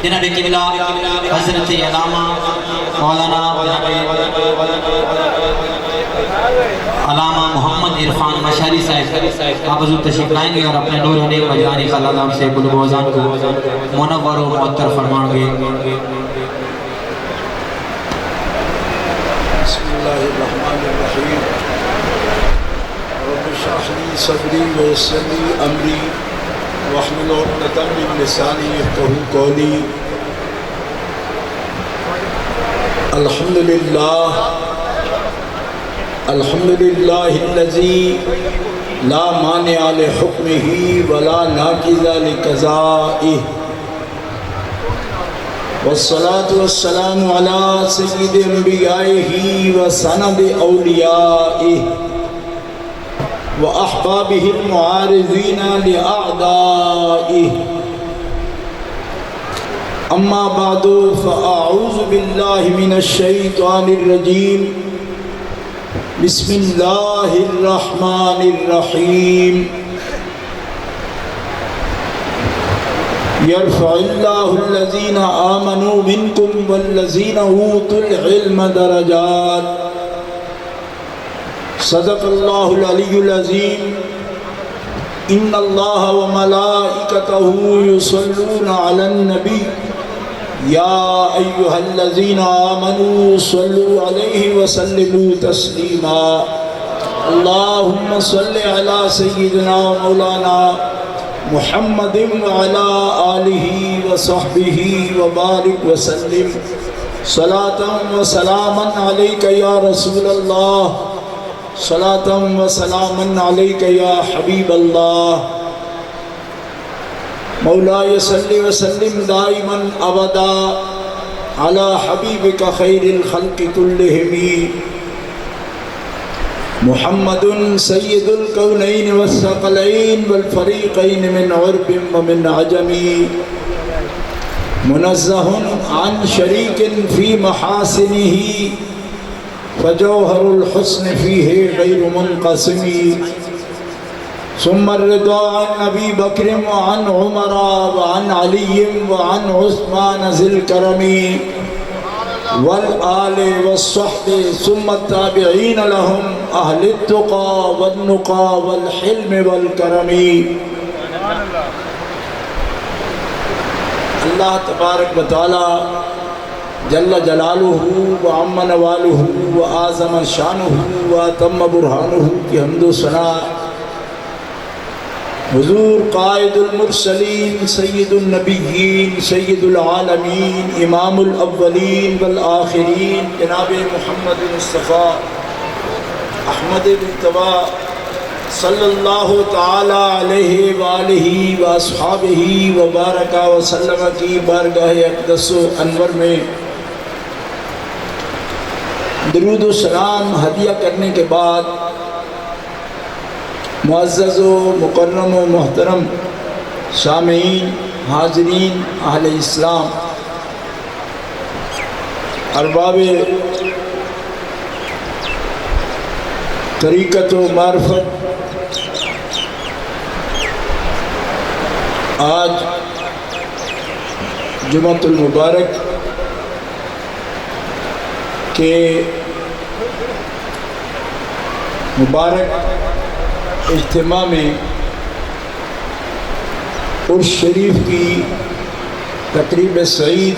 جناب قبلہ حضرت علامہ مولانا علامہ محمد عرفان مشہری صاحب آپ حضور تشریف لائیں گے اور اپنے نور ہونے مجانی خلالام سے قلوب و اذان کو منور و معطر فرمان گے. بسم اللہ الرحمن الرحیم. رب اشرح لی صدری ویسر لی امری واحلل عقدۃ من لسانی یفقہوا قولی. الحمدللہ الذی لا مانع لحکمہ ولا ناقض لقضائہ والصلاة والسلام علی سید انبیائہ وسند اولیائہ واحبابہ المعارضین لاعدائہ. اما بعد فاعوذ باللہ من الشیطان الرجیم. بسم اللہ الرحمن الرحیم. یرفع اللہ الذین آمنوا منکم والذین اوتوا العلم درجات. صدق اللہ العلی العظیم. ان اللہ وملائکتہ یصلون علی النبی یا ایہا الذین آمنوا صلوا علیہ وسلموا تسلیما. اللہم صل علی سیدنا مولانا محمد وعلی آلہ وصحبہ وبارک وسلم. صلاة و سلاما علیک یا رسول اللہ. صلاة و سلاما علیک یا حبیب اللہ. مولاي صل وسلم دائما ابدا على حبيبك خير الخلق كلهم محمد سيد الكونين والثقلين والفريقين من عرب ومن عجم منزه عن شريك في محاسنه فجوهر الحسن فيه غير منقسم. ثم الرضا عن ابی بکر وعن عمر وعن علی وعن عثمان ذی الکرم والآل والصحب ثم التابعین لهم اہل التقى والنقى والحلم والکرم. اللہ تبارک و تعالی جل جلالہ وعم نوالہ وآزم شانہ واتم برہانہ کی حمد و ثنا حضور قائد المرسلین سید النبیین سید العالمین امام الاولین والآخرین جناب محمد مصطفیٰ احمد مجتبیٰ صلی اللہ تعالی علیہ وآلہ واصحابہ وبارک وسلم کی بارگاہ اقدس و انور میں درود و سلام ہدیہ کرنے کے بعد معزز و مکرم و محترم سامعین حاضرین اہل اسلام ارباب طریقت و معرفت، آج جمعۃ المبارک کے مبارک اجتماع میں عرس شریف کی تقریب سعید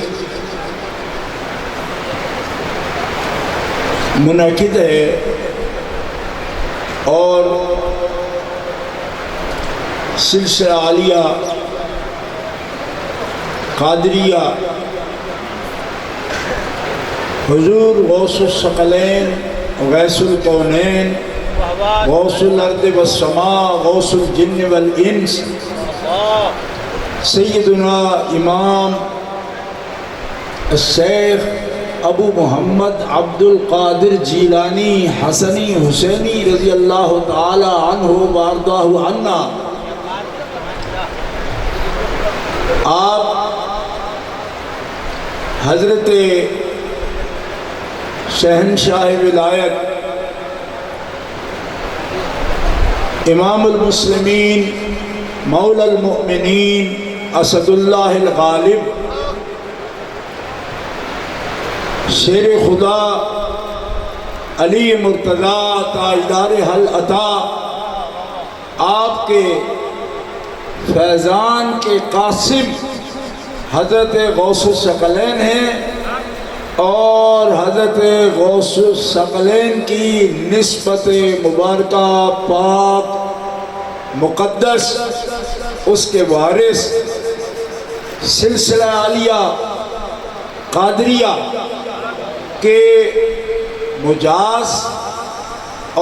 منعقد ہے اور سلسلہ عالیہ قادریہ حضور غوث الثقلین غیث الکونین غوث الارض والسماء غوث الجن والانس سیدنا امام الشیخ ابو محمد عبد القادر جیلانی حسنی حسینی رضی اللہ تعالی عنہ وارضاہ عنا، آپ حضرت شہنشاہ ولایت امام المسلمین مولا المؤمنین اسد اللہ الغالب شیر خدا علی مرتضیٰ تاجدار حل عطا آپ کے فیضان کے قاسم حضرت غوث الثقلین ہیں، اور حضرت غوث الثقلین کی نسبت مبارکہ پاک مقدس اس کے وارث سلسلہ عالیہ قادریہ کے مجاز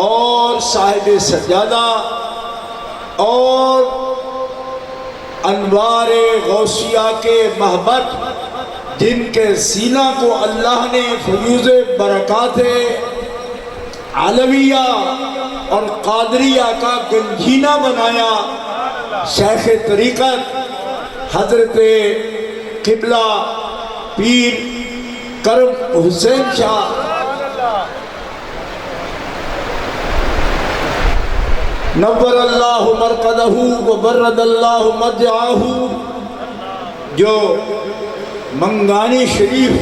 اور صاحب سجادہ اور انوار غوثیہ کے محبت، جن کے سینہ کو اللہ نے فیوز برکات علویہ اور قادریہ کا گنجینہ بنایا، شیخ طریقت حضرت قبلہ پیر کرم حسین شاہ نور اللہ مرقدہ وبرد اللہ مدعاہ، جو منگانی شریف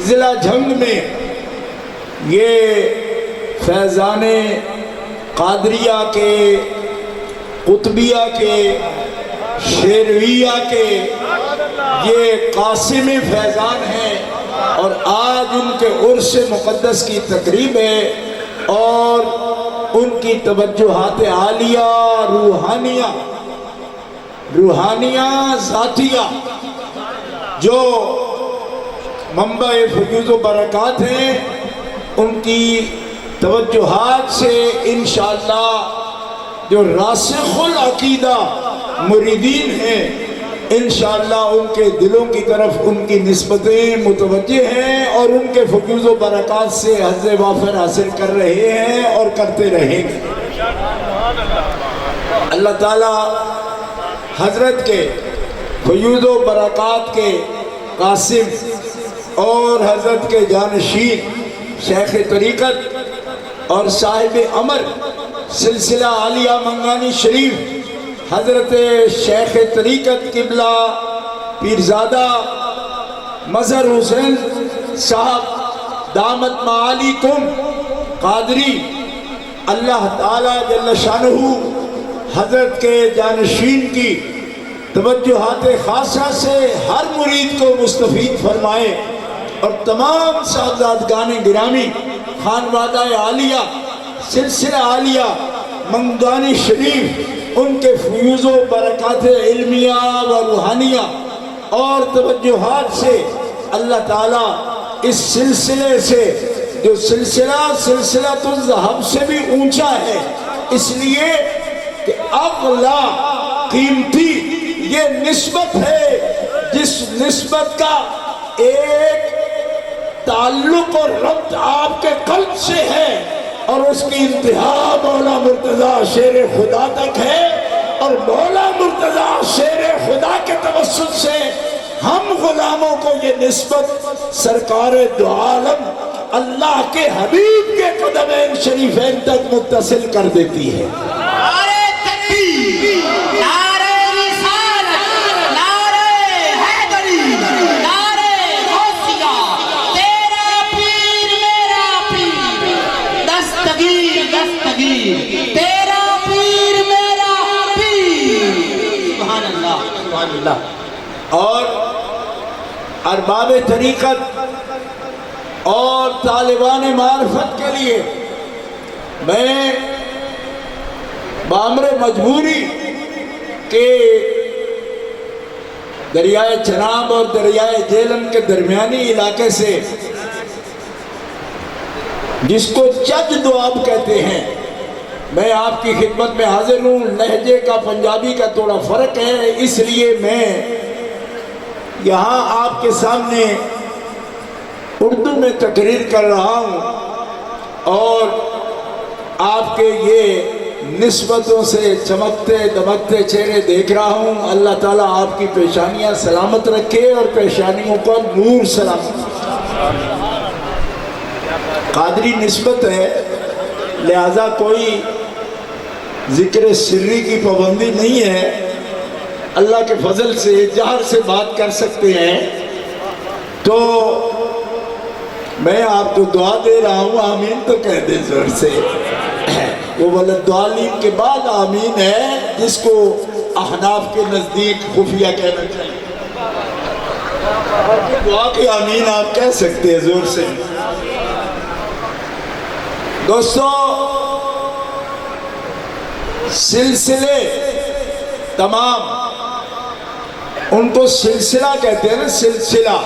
ضلع جھنگ میں یہ فیضان قادریہ کے، قطبیہ کے، شیرویہ کے یہ قاسم فیضان ہیں، اور آج ان کے عرس مقدس کی تقریب ہے، اور ان کی توجہات عالیہ روحانیہ ذاتیہ جو منبع فیوز و برکات ہیں، ان کی توجہات سے انشاءاللہ جو راسخ العقیدہ مریدین ہیں، انشاءاللہ ان کے دلوں کی طرف ان کی نسبتیں متوجہ ہیں، اور ان کے فیوز و برکات سے حظ وافر حاصل کر رہے ہیں اور کرتے رہیں گے۔ اللہ تعالی حضرت کے فیوز و برکات کے قاسم اور حضرت کے جانشین شیخ طریقت اور صاحب امر سلسلہ عالیہ منگانی شریف حضرت شیخ طریقت قبلہ پیرزادہ مظہر حسین صاحب دامت معالیکم قادری، اللہ تعالیٰ جل شانہ حضرت کے جانشین کی توجہات خاصہ سے ہر مرید کو مستفید فرمائے، اور تمام صاحبزادگان گرامی خانوادہ عالیہ سلسلہ عالیہ منگانی شریف ان کے فیوز و برکات علمیہ و روحانیہ اور توجہات سے اللہ تعالیٰ اس سلسلے سے، جو سلسلہ الذہب سے بھی اونچا ہے، اس لیے کہ اغلا قیمتی یہ نسبت ہے، جس نسبت کا ایک تعلق اور ربط آپ کے قلب سے ہے، اور اس کی انتہا مولا مرتضیٰ شیر خدا تک ہے، اور مولا مرتضیٰ شیر خدا کے توسط سے ہم غلاموں کو یہ نسبت سرکار دو عالم اللہ کے حبیب کے قدمین شریفین تک متصل کر دیتی ہے۔ نعرہ تکبیر، نعرہ رسالت، نعرہ حیدری، نعرہ غوثیہ، تیرا پیر میرا پیر، دستگیر دستگیر، تیرا پیر میرا پیر، سبحان اللہ سبحان اللہ۔ اور ارباب طریقت اور طالبان معرفت کے لیے میں بامر مجبوری کے دریائے چناب اور دریائے جیلم کے درمیانی علاقے سے، جس کو چج دواب کہتے ہیں، میں آپ کی خدمت میں حاضر ہوں۔ لہجے کا پنجابی کا تھوڑا فرق ہے، اس لیے میں یہاں آپ کے سامنے اردو میں تقریر کر رہا ہوں، اور آپ کے یہ نسبتوں سے چمکتے دمکتے چہرے دیکھ رہا ہوں۔ اللہ تعالیٰ آپ کی پیشانیاں سلامت رکھے اور پیشانیوں کا نور سلامت۔ قادری نسبت ہے، لہذا کوئی ذکر سری کی پابندی نہیں ہے، اللہ کے فضل سے جہر سے بات کر سکتے ہیں۔ تو میں آپ کو دعا دے رہا ہوں، آمین تو کہہ دیں زور سے۔ وہ بولے دعالین کے بعد آمین ہے، جس کو احناف کے نزدیک خفیہ کہنا چاہیے۔ دعا کی آمین آپ کہہ سکتے ہیں زور سے۔ دوستو، سلسلے تمام ان کو سلسلہ کہتے ہیں نا، سلسلہ،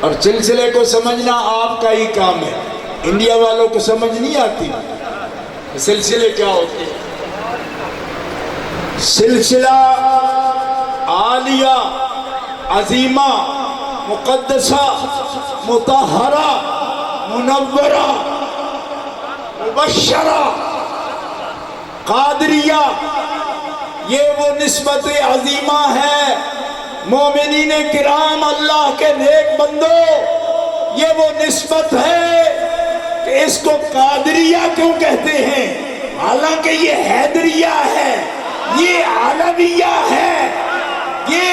اور سلسلے کو سمجھنا آپ کا ہی کام ہے۔ انڈیا والوں کو سمجھ نہیں آتی سلسلے کیا ہوتے ہیں۔ سلسلہ عالیہ، عظیمہ، مقدسہ، مطہرہ، منورہ، مبشرہ، قادریہ، یہ وہ نسبت عظیمہ ہے۔ مومنین کرام، اللہ کے نیک بندو، یہ وہ نسبت ہے کہ اس کو قادریہ کیوں کہتے ہیں؟ حالانکہ یہ حیدریہ ہے، یہ علویہ ہے، یہ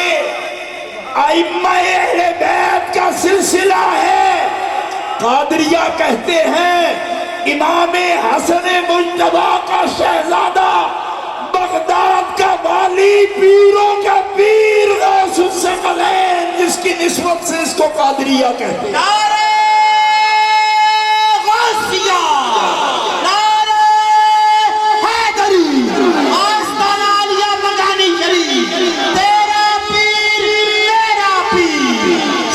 ائمہ اہل بیت کا سلسلہ ہے۔ قادریہ کہتے ہیں امام حسن مجتبی کا شہزادہ، بغداد کا والی، پیروں کا پیر، غوث الثقلین، جس کی نسبت سے اس کو قادریہ کہتے ہیں۔ نعرہ غوثیہ، نعرہ حیدری، آستانہ عالیہ مدانی شریف، تیرا پیر میرا پیر۔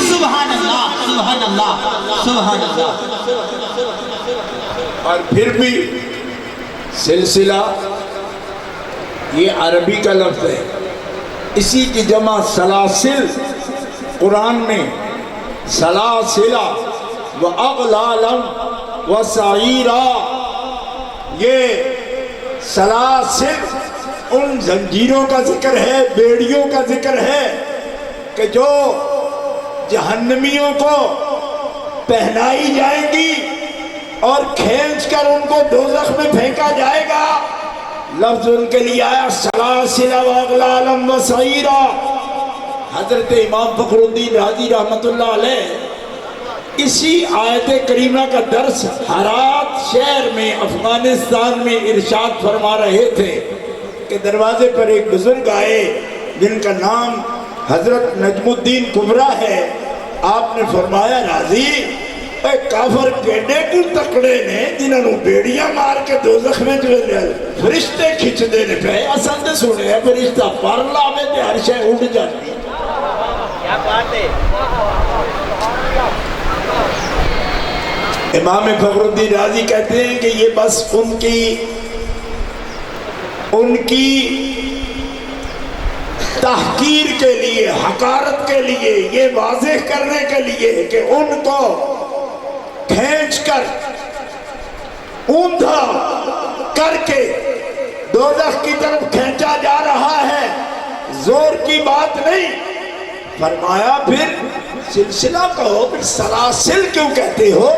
سبحان اللہ، سبحان اللہ، سبحان اللہ۔ اور پھر بھی سلسلہ یہ عربی کا لفظ ہے، اسی کی جمع سلاسل، قرآن میں سلاسلہ و اغلالم و سعیرہ، یہ سلاسل ان زنجیروں کا ذکر ہے، بیڑیوں کا ذکر ہے کہ جو جہنمیوں کو پہنائی جائیں گی اور کھینچ کر ان کو دوزخ میں پھینکا جائے گا۔ لفظ ان کے لیے آیا سلاسل و اغلالم و سعیرہ۔ حضرت امام فخر الدین رازی رحمت اللہ علیہ اسی آیت کریمہ کا درس ہرات شہر میں افغانستان میں ارشاد فرما رہے تھے کہ دروازے پر ایک بزرگ آئے جن کا نام حضرت نجم الدین کبریٰ ہے۔ آپ نے فرمایا راضی اے کافر کیڈے کو تکڑے نے جنہوں نے بیڑیاں مار کے دوزخ میں فرشتے کھچ دینے پہ اصل دے سنے ہیں فرشتہ پر لاوے تے ہر شے اڑ جاتی۔ کیا بات ہے؟ امام فخر الدین رازی کہتے ہیں کہ یہ بس ان کی تحقیر کے لیے، حقارت کے لیے، یہ واضح کرنے کے لیے کہ ان کو کھینچ کر اوندھا کر کے دوزخ کی طرف کھینچا جا رہا ہے، زور کی بات نہیں۔ فرمایا پھر سلسلہ کہو، پھر سلاسل کیوں کہتے ہو؟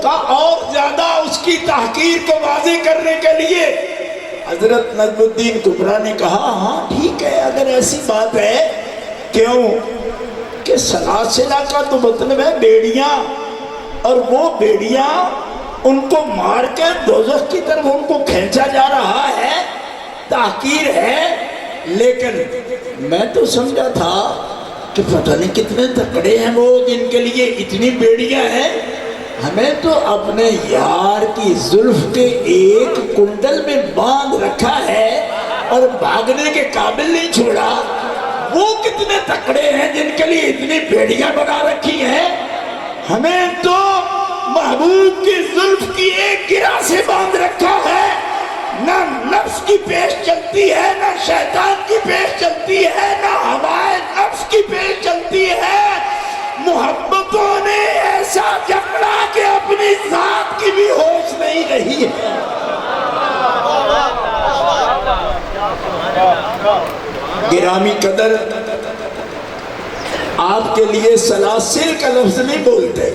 کہا اور زیادہ اس کی تحقیر کو واضح کرنے کے لیے حضرت نجم الدین کبریٰ نے کہا ہاں ٹھیک ہے اگر ایسی بات ہے، کیوں کہ سلاسلہ کا تو مطلب ہے بیڑیاں، اور وہ بیڑیاں ان کو مار کے دوزخ کی طرف ان کو کھینچا جا رہا ہے، تحقیر ہے۔ لیکن میں تو سمجھا تھا کہ پتہ نہیں کتنے تکڑے ہیں وہ جن کے لیے اتنی بیڑیاں ہیں، ہمیں تو اپنے یار کی زلف کے ایک کنڈل میں باندھ رکھا ہے اور بھاگنے کے قابل نہیں چھوڑا۔ وہ کتنے تکڑے ہیں جن کے لیے اتنی بیڑیاں بنا رکھی ہیں، ہمیں تو محبوب کی زلف کی ایک گرہ سے باندھ رکھا ہے۔ نہ نفس کی پیش چلتی ہے، نہ شیطان کی پیش چلتی ہے، نہ ہوائے نفس کی پیش چلتی ہے۔ محبتوں نے ایسا جکڑا کہ اپنی ذات کی بھی ہوش نہیں رہی ہے۔ گرامی قدر، آپ کے لیے سلاسل کا لفظ نہیں بولتے۔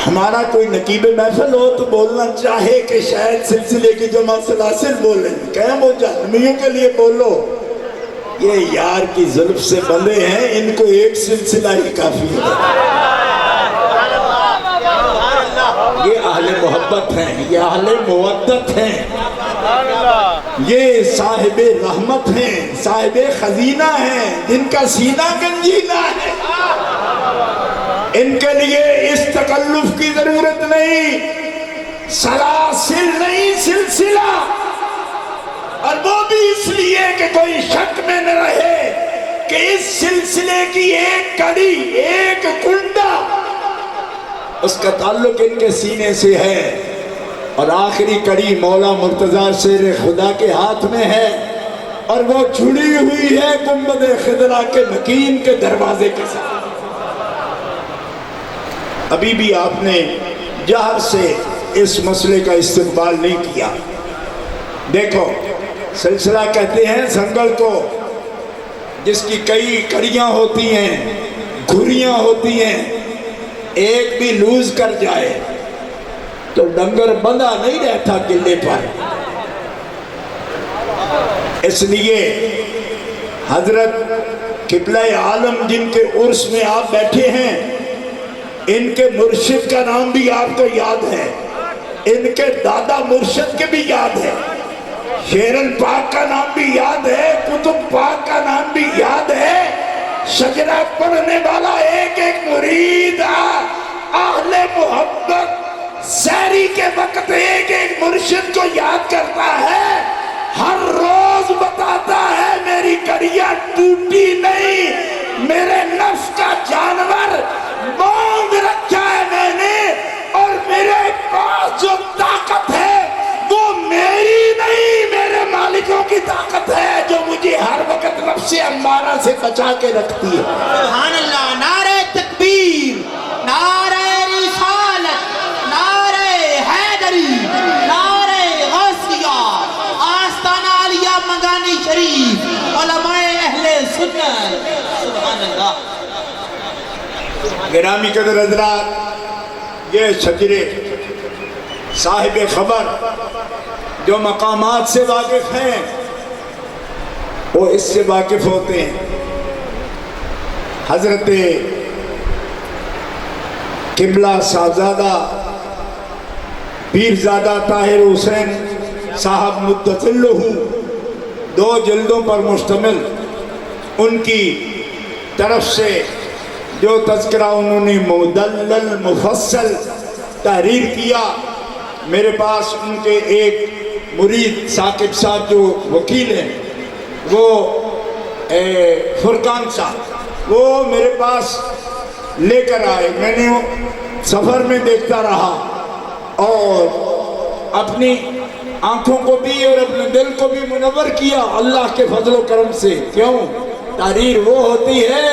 ہمارا کوئی نقیب محفل ہو تو بولنا چاہے کہ شاید سلسلے کی جمع سلاسل بولیں، کہیں وہ جہنمیوں کے لیے بولو، یہ یار کی زلف سے بندے ہیں، ان کو ایک سلسلہ ہی کافی ہے۔ یہ اہل محبت ہیں، یہ اہل مودت ہیں، یہ صاحب رحمت ہیں، صاحب خزینہ ہیں، جن کا سینہ گنجینہ ہے۔ ان کے لیے اس تکلف کی ضرورت نہیں، سلاسل نہیں، سلسلہ، اور وہ بھی اس لیے کہ کوئی شک میں نہ رہے کہ اس سلسلے کی ایک کڑی، ایک کنڈا، اس کا تعلق ان کے سینے سے ہے، اور آخری کڑی مولا مرتضیٰ شیر خدا کے ہاتھ میں ہے، اور وہ جڑی ہوئی ہے گنبد خضرا کے مکین کے دروازے کے ساتھ۔ ابھی بھی آپ نے جہر سے اس مسئلے کا استقبال نہیں کیا۔ دیکھو، سلسلہ کہتے ہیں سنگل کو جس کی کئی کڑیاں ہوتی ہیں، گھریاں ہوتی ہیں، ایک بھی لوز کر جائے تو ڈنگر بندھا نہیں رہتا گلے پر۔ اس لیے حضرت قبلہ عالم جن کے عرس میں آپ بیٹھے ہیں، ان کے مرشد کا نام بھی آپ کو یاد ہے، ان کے دادا مرشد کے بھی یاد ہے، شیرن پاک کا نام بھی یاد ہے، کتب پاک کا نام بھی یاد ہے۔ شجرہ پڑھنے والا ایک ایک مرید اہل محبت سحری کے وقت ایک ایک مرشد کو یاد کرتا ہے، ہر روز بتاتا ہے میری کڑیاں ٹوٹی نہیں، میرے نفس کا جانور باندھ رکھا ہے میں نے، اور میرے پاس جو طاقت ہے وہ میری نہیں، میرے مالکوں کی طاقت ہے جو مجھے ہر وقت نفس امارہ سے بچا کے رکھتی ہے۔ سبحان اللہ، نعرہ تکبیر، نعرہ رسالت، نعرہ حیدری، نعرہ غوثیہ، آستانہ علیہ مگانی شریف، علماء اہل سنت، سبحان اللہ۔ گرامی قدر حضرات، یہ شجرے صاحب خبر جو مقامات سے واقف ہیں وہ اس سے واقف ہوتے ہیں۔ حضرت قبلہ صاحبزادہ پیرزادہ طاہر حسین صاحب مدۃ اللہ 2 جلدوں پر مشتمل ان کی طرف سے جو تذکرہ انہوں نے مدلل مفصل تحریر کیا، میرے پاس ان کے ایک مرید ثاقب صاحب جو وکیل ہیں، وہ فرقان صاحب، وہ میرے پاس لے کر آئے، میں نے سفر میں دیکھتا رہا اور اپنی آنکھوں کو بھی اور اپنے دل کو بھی منور کیا اللہ کے فضل و کرم سے۔ کیوں؟ تحریر وہ ہوتی ہے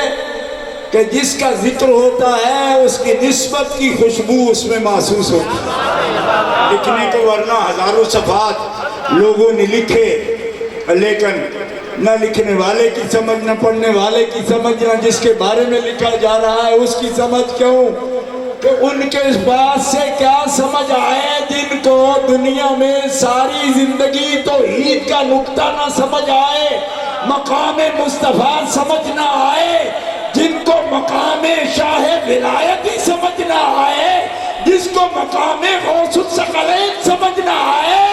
کہ جس کا ذکر ہوتا ہے اس کی نسبت کی خوشبو اس میں محسوس ہوتی ہے۔ لکھنے کو ورنہ ہزاروں صفحات لوگوں نے لکھے، لیکن نہ لکھنے والے کی سمجھ، نہ پڑھنے والے کی سمجھ، نہ جس کے بارے میں لکھا جا رہا ہے اس کی سمجھ۔ کیوں؟ کہ ان کے اس بات سے کیا سمجھ آئے جن کو دنیا میں ساری زندگی توحید کا نقطہ نہ سمجھ آئے، مقام مصطفیٰ سمجھ نہ آئے، جن کو مقام شاہ ولایت ہی سمجھ نہ آئے، جس کو مقام غوث الثقلین سمجھ نہ آئے،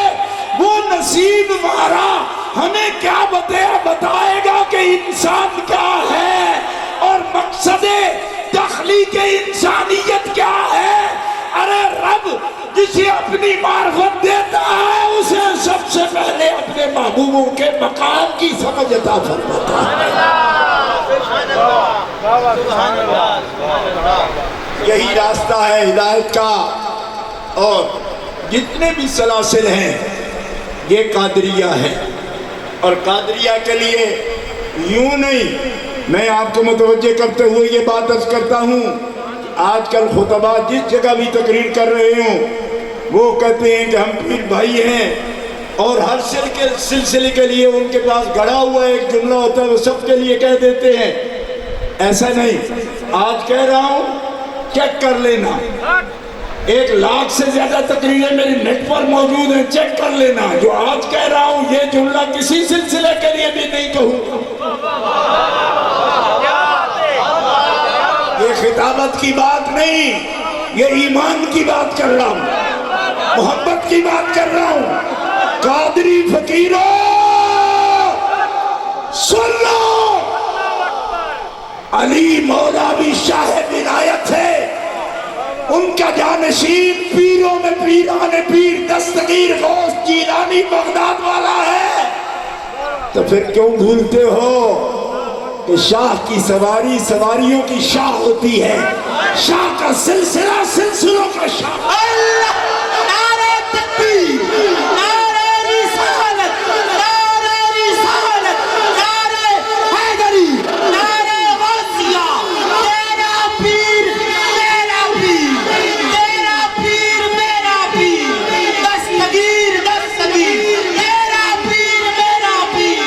وہ نصیب مارا ہمیں کیا بتائے گا کہ انسان کیا ہے اور مقصد تخلیق انسانیت کیا ہے۔ ارے رب جسے اپنی معرفت دیتا ہے اسے سب سے پہلے اپنے محبوبوں کے مقام کی سمجھ عطا فرماتا ہے۔ یہی راستہ ہے ہدایت کا، اور جتنے بھی سلاسل ہیں یہ قادریہ ہے، اور قادریہ کے لیے یوں نہیں، میں آپ کو متوجہ کرتے ہوئے یہ بات عرض کرتا ہوں، آج کل خطبہ جس جگہ بھی تقریر کر رہے ہوں وہ کہتے ہیں کہ ہم پیر بھائی ہیں، اور ہر سلسلے کے لیے ان کے پاس گڑا ہوا ایک جملہ ہوتا ہے وہ سب کے لیے کہہ دیتے ہیں۔ ایسا نہیں، آج کہہ رہا ہوں چیک کر لینا، 1,00,000 سے زیادہ تقریریں میری نیٹ پر موجود ہیں، چیک کر لینا، جو آج کہہ رہا ہوں یہ جملہ کسی سلسلے کے لیے بھی نہیں کہوں گا۔ یہ خطابت کی بات نہیں، یہ ایمان کی بات کر رہا ہوں، محبت کی بات کر رہا ہوں۔ قادری فقیروں سن لو، علی مولوی شاہ ولایت ہے، ان کا جانشین پیروں میں پیران پیر دستگیر غوث جیلانی بغداد والا ہے۔ تو پھر کیوں بھولتے ہو کہ شاہ کی سواری سواریوں کی شاہ ہوتی ہے، شاہ کا سلسلہ سلسلوں کا شاہ۔ اللہ، نعرہ تکبیر، نعرہ رسالت، نعرہ رسالت، نعرہ حیدری، نعرہ غوثیہ، تیرا پیر میرا پیر، تیرا پیر میرا پیر، دستگیر دستگیر، تیرا پیر میرا پیر۔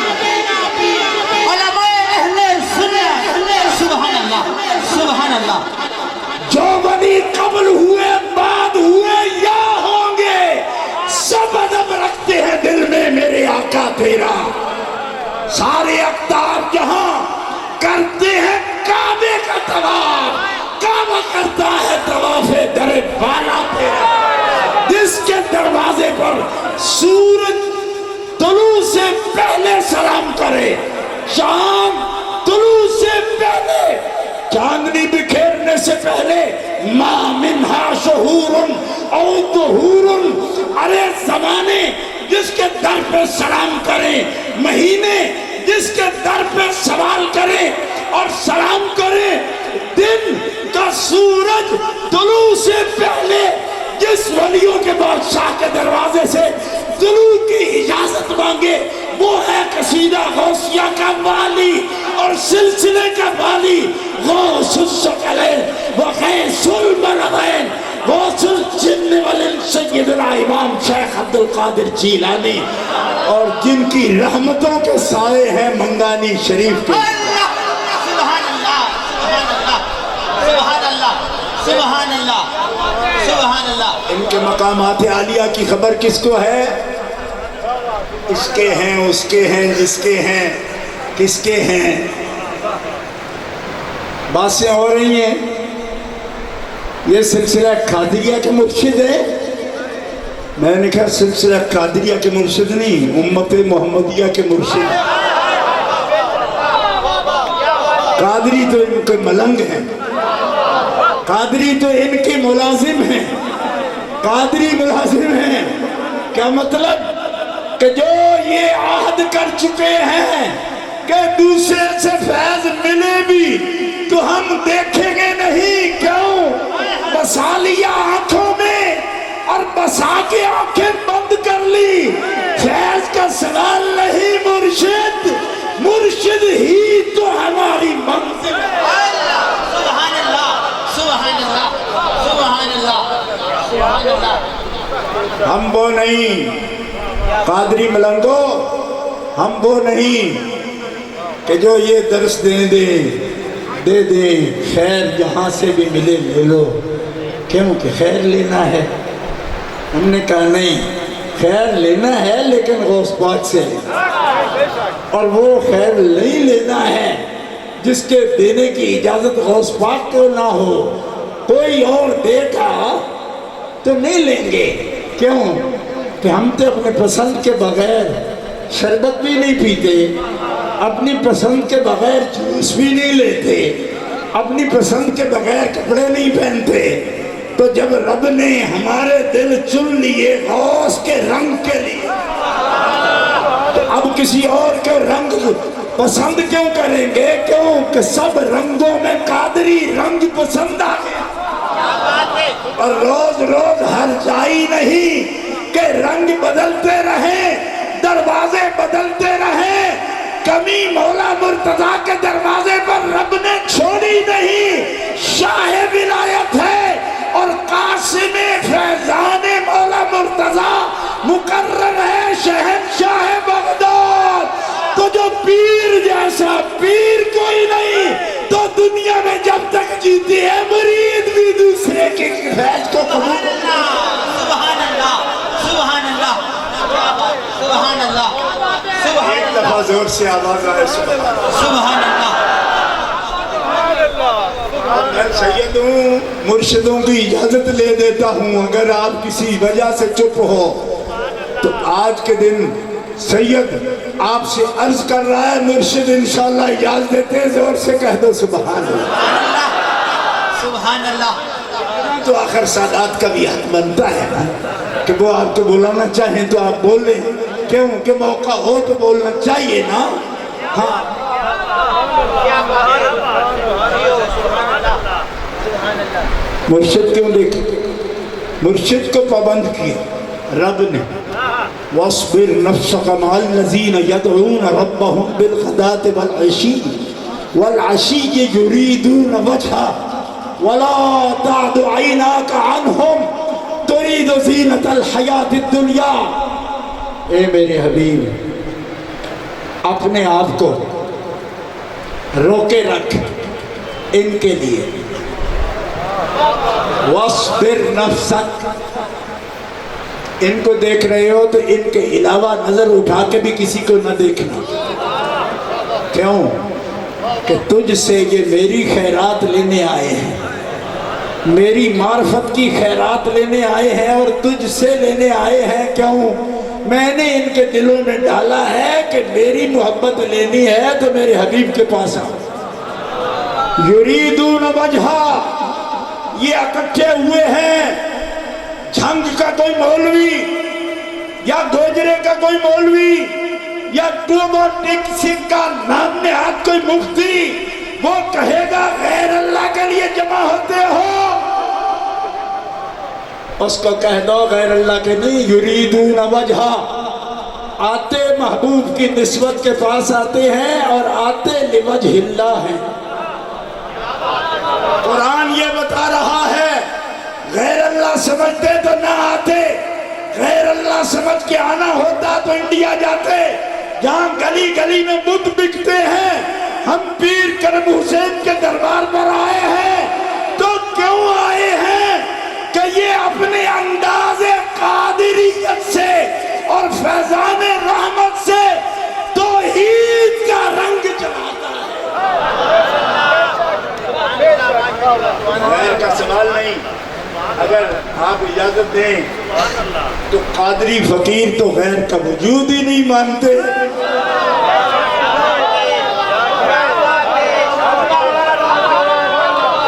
علماء اہل سنت، سبحان اللہ، سبحان اللہ۔ جو ولی قبل ہوئے بعد ہوئے یا ہوں گے، سب ادب رکھتے ہیں دل میں میرے آقا تیرا۔ سارے اقطاب جہاں کرتے ہیں کعبے کا طواف، کعبہ کرتا ہے طواف در بالا تیرا، جس کے دروازے پر سورج طلوع سے پہلے سلام کرے، شام طلوع سے پہلے، چاندنی بکھیرنے سے پہلے، ما منہا شہور او ظہور، ارے زمانے جس کے در پہ سلام کریں، مہینے جس کے در پہ سوال کریں اور سلام کریں، دن کا سورج طلوع سے پہلے جس ولیوں کے بادشاہ کے دروازے سے طلوع کی اجازت مانگے، وہ ہے قصیدہ غوثیہ کا والی اور سلسلے کا والی، غوث الثقلین وغیث البلدین، غوث الجن والانس سیدنا امام شیخ عبد القادر جیلانی، اور جن کی رحمتوں کے سائے ہیں منگانی شریف کے۔ اللہ، سبحان اللہ، سبحان اللہ، سبحان اللہ، سبحان اللہ۔ ان کے مقامات عالیہ کی خبر کس کو ہے؟ اس کے ہیں، اس کے ہیں، جس کے ہیں، کس کے ہیں۔ باتیں ہو رہی ہیں، یہ سلسلہ قادریہ کے مرشد ہے۔ میں نے کہا سلسلہ قادریہ کے مرشد نہیں، امت محمدیہ کے مرشد۔ قادری تو ان کے ملنگ ہیں، قادری تو ان کے ملازم ہیں، قادری ملازم ہیں۔ کیا مطلب؟ کہ جو یہ عہد کر چکے ہیں کہ دوسرے سے فیض ملے بھی تو ہم دیکھیں گے نہیں، کیوں؟ بسا لیا آنکھوں میں اور بسا کے آنکھیں بند کر لی، فیض کا سوال نہیں، مرشد، مرشد ہی تو ہماری منزل ہے۔ سبحان اللہ، سبحان اللہ، سبحان اللہ، سبحان اللہ۔ ہم وہ نہیں قادری ملنگو، ہم وہ نہیں کہ جو یہ درس دے دیں، خیر جہاں سے بھی ملے لے لو، کیونکہ خیر لینا ہے۔ ہم نے کہا نہیں، خیر لینا ہے لیکن غوث پاک سے لینا، اور وہ خیر نہیں لینا ہے جس کے دینے کی اجازت غوث پاک کو نہ ہو، کوئی اور دے گا تو نہیں لیں گے۔ کیوں؟ کہ ہم تو اپنے پسند کے بغیر شربت بھی نہیں پیتے، اپنی پسند کے بغیر جوس بھی نہیں لیتے، اپنی پسند کے بغیر کپڑے نہیں پہنتے۔ تو جب رب نے ہمارے دل چن لیے غوث کے رنگ کے لیے، تو اب کسی اور کے رنگ پسند کیوں کریں گے؟ کیوں کہ سب رنگوں میں قادری رنگ پسند آ گیا۔ اور روز روز ہر جائی نہیں کہ رنگ بدلتے رہیں، دروازے بدلتے رہیں، کمی مولا مرتضیٰ کے دروازے پر رب نے چھوڑی نہیں۔ شاہ ولایت ہے اور قاسم فیضان مولا مرتضیٰ مقرر ہے شہنشاہ بغداد۔ تو جو پیر جیسا پیر کوئی نہیں، تو دنیا میں جب تک جیتی ہے مرید بھی دوسرے کے فیض کو قبول کرنا۔ سبحان اللہ، سبحان اللہ، سبحان اللہ، سبحان اللہ۔ زور سے آواز آئے سبحان اللہ میں سید ہوں، مرشدوں کی اجازت لے دیتا ہوں، اگر آپ کسی وجہ سے چپ ہو تو آج کے دن سید آپ سے عرض کر رہا ہے، مرشد انشاءاللہ اجازت دیتے ہیں، زور سے کہہ دو سبحان اللہ۔ سبحان اللہ تو آخر سادات کا بھی حق بنتا ہے نا کہ وہ آپ کو بلانا چاہیں تو آپ بولیں، کیوں کہ موقع ہو تو بولنا چاہیے نا۔ ہاں مرشد کیوں دیکھیں، مرشد کو پابند کیا رب نے، وَاصْبِرْ نَفْسَكَ مَعَ الَّذِينَ يَدْعُونَ رَبَّهُمْ بِالْغَدَاةِ وَالْعَشِيِّ يُرِيدُونَ وَجْهَهُ وَلَا تَعْدُ عَيْنَاكَ عَنْهُمْ تُرِيدُ زِينَةَ الْحَيَاةِ الدُّنْيَا۔ اے میرے حبیب، اپنے آپ کو روکے رکھ ان کے لیے، وَاصْبِرْ نَفْسَكَ، ان کو دیکھ رہے ہو تو ان کے علاوہ نظر اٹھا کے بھی کسی کو نہ دیکھنا، کیوں کہ تجھ سے یہ میری خیرات لینے آئے ہیں، میری معرفت کی خیرات لینے آئے ہیں اور تجھ سے لینے آئے ہیں، کیوں میں نے ان کے دلوں میں ڈالا ہے کہ میری محبت لینی ہے تو میرے حبیب کے پاس آؤ۔ یریدون وجہا، یہ اکٹھے ہوئے ہیں، جھنگ کا کوئی مولوی یا گوجرے کا کوئی مولوی یا ٹوبوٹک سنگھ کا نام نہاد کوئی مفتی، وہ کہے گا غیر اللہ کے لیے جمع ہوتے ہو، اس کو کہہ دو غیر اللہ کے نہیں، یریدون وجہا، آتے محبوب کی نسبت کے پاس آتے ہیں اور آتے لوجہ اللہ ہیں۔ قرآن یہ بتا رہا ہے غیر اللہ سمجھتے تو نہ آتے، غیر اللہ سمجھ کے آنا ہوتا تو انڈیا جاتے، جہاں گلی گلی میں بت بکتے ہیں۔ ہم پیر کرم حسین کے دربار پر آئے ہیں تو کیوں آئے ہیں کہ یہ اپنے انداز قادریت سے اور فیضان رحمت سے توحید کا رنگ جلاتا ہے۔ غیر کا سوال نہیں، اگر آپ اجازت دیں تو قادری فقیر تو غیر کا وجود ہی نہیں مانتے۔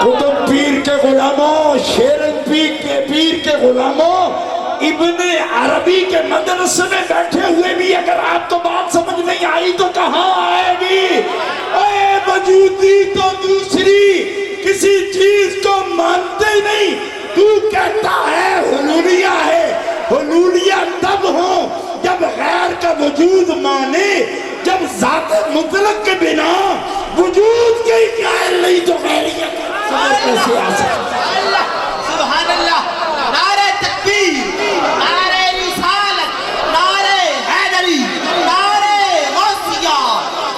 قطب پیر کے غلاموں، شیرن پیر کے غلاموں، ابن عربی کے مدرسے میں بیٹھے ہوئے بھی اگر آپ کو بات سمجھ نہیں آئی تو کہاں آئے گی؟ اے وجودی تو دوسری کسی چیز کو مانتے ہی نہیں، تو کہتا ہے حلولیہ ہے، حلولیہ تب ہو جب غیر کا وجود مانے، جب ذات مطلق کے بنا وجود کے ہی قائل نہیں تو غیریت کیسے آ سکتا؟ سبحان اللہ، نعرہ تکبیر، نعرہ رسالت، نعرہ حیدری، نعرہ غوثیہ،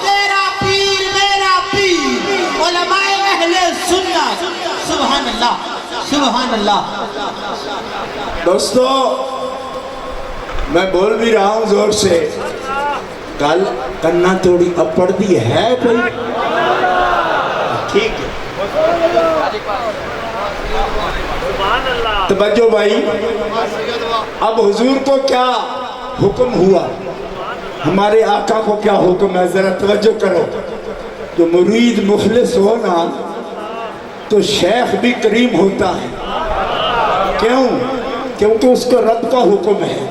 تیرا پیر میرا پیر، علماء اہل سنت، سبحان اللہ سبحان اللہ۔ دوستو میں بول بھی رہا ہوں زور سے، کل کرنا تھوڑی اب پڑتی ہے کوئی ٹھیک ہے؟ توجہ بھائی، اب حضور کو کیا حکم ہوا، ہمارے آقا کو کیا حکم ہے، ذرا توجہ کرو۔ جو مرید مخلص ہو نا تو شیخ بھی کریم ہوتا ہے، کیوں؟ کیونکہ اس کو رب کا حکم ہے،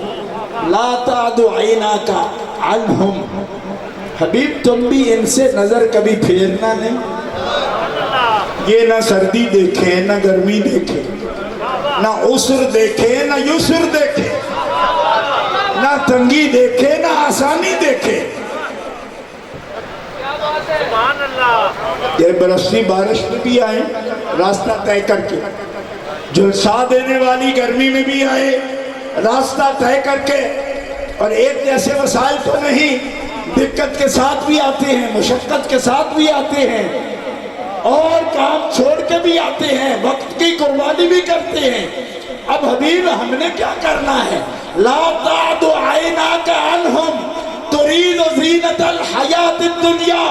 لا تعد عیناک عنہم، حبیب تم بھی ان سے نظر کبھی پھیرنا نہیں، یہ نہ سردی دیکھے نہ گرمی دیکھے، نہ عسر دیکھے نہ یسر دیکھے، نہ تنگی دیکھے نہ آسانی دیکھے۔ یہ برسی بارش میں بھی آئے راستہ طے کر کے، جھلسا دینے والی گرمی میں بھی آئے راستہ طے کر کے، اور ایک جیسے وسائل تو نہیں، دقت کے ساتھ بھی آتے ہیں، مشقت کے ساتھ بھی آتے ہیں، اور کام چھوڑ کے بھی آتے ہیں، وقت کی قربانی بھی کرتے ہیں۔ اب حبیب ہم نے کیا کرنا ہے؟ لا تعد عیناک عنہم ترید تريد زینت الحیات الدنیا،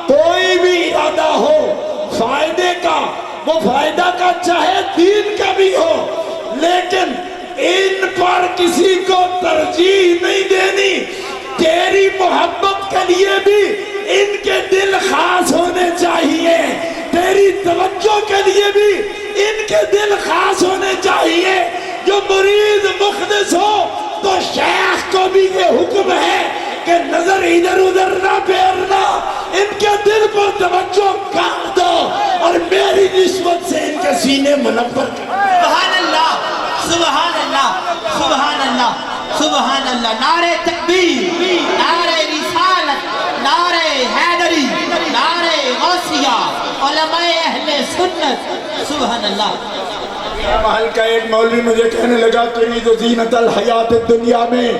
کوئی بھی ارادہ ہو فائدے کا، وہ فائدہ کا چاہے دین کا بھی ہو، لیکن ان پر کسی کو ترجیح نہیں دینی۔ تیری محبت کے لیے بھی ان کے دل خاص ہونے چاہیے، تیری توجہ کے لیے بھی ان کے دل خاص ہونے چاہیے۔ جو مرید مخلص ہو تو شیخ کو بھی یہ حکم ہے کہ نظر ادھر ادھر نہ پھیرنا، ان کے دل پر توجہ کر دو اور میری نسبت سے ان کے سینے منور کر۔ سبحان اللہ، سبحان اللہ، سبحان اللہ، سبحان اللہ۔ نعرہ تکبیر، نعرہ رسالت، نعرہ حیدری، نعرہ غوثیہ، علماء اہل سنت، سبحان اللہ۔ محل کا ایک مولوی مجھے کہنے لگا تريد زینت الحیات الدنیا میں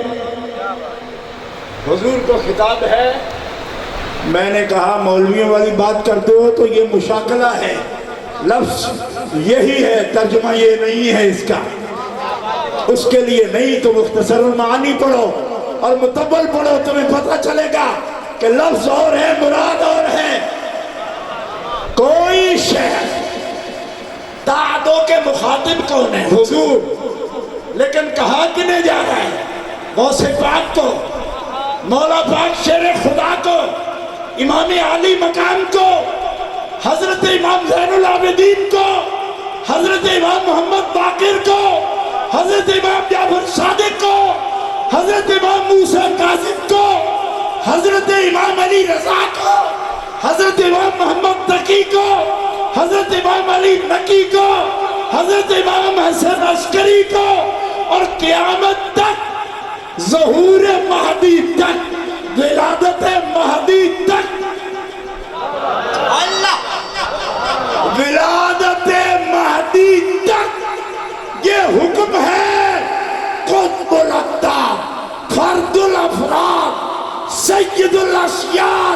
حضور کو خطاب ہے۔ میں نے کہا مولویوں والی بات کرتے ہو تو یہ مشاکلہ ہے، لفظ یہی ہے، ترجمہ یہ نہیں ہے اس کا، اس کے لیے نہیں تو مختصر المعانی پڑھو اور مطول پڑھو، تمہیں پتہ چلے گا کہ لفظ اور ہے مراد اور ہے۔ کوئی شیخ دعدوں کے مخاطب کون ہے؟ حضور، لیکن کہا کنے جا رہا ہے؟ غوث پاک کو، مولا پاک شیر خدا کو، امام علی مقام کو، حضرت امام زین العابدین کو، حضرت امام محمد باقر کو، حضرت امام جعفر صادق کو، حضرت امام موسیٰ کاظم کو، حضرت امام علی رضا کو، حضرت امام محمد تقی کو، حضرت امام علی نقی کو، حضرت امام حسن عسکری کو، اور قیامت تک، ظہور مہدی تک، ولادت مہدی تک، اللہ، ولادت مہدی تک یہ حکم ہے۔ قطب الاقطاب، فرد الافراد، سید الاشیاء،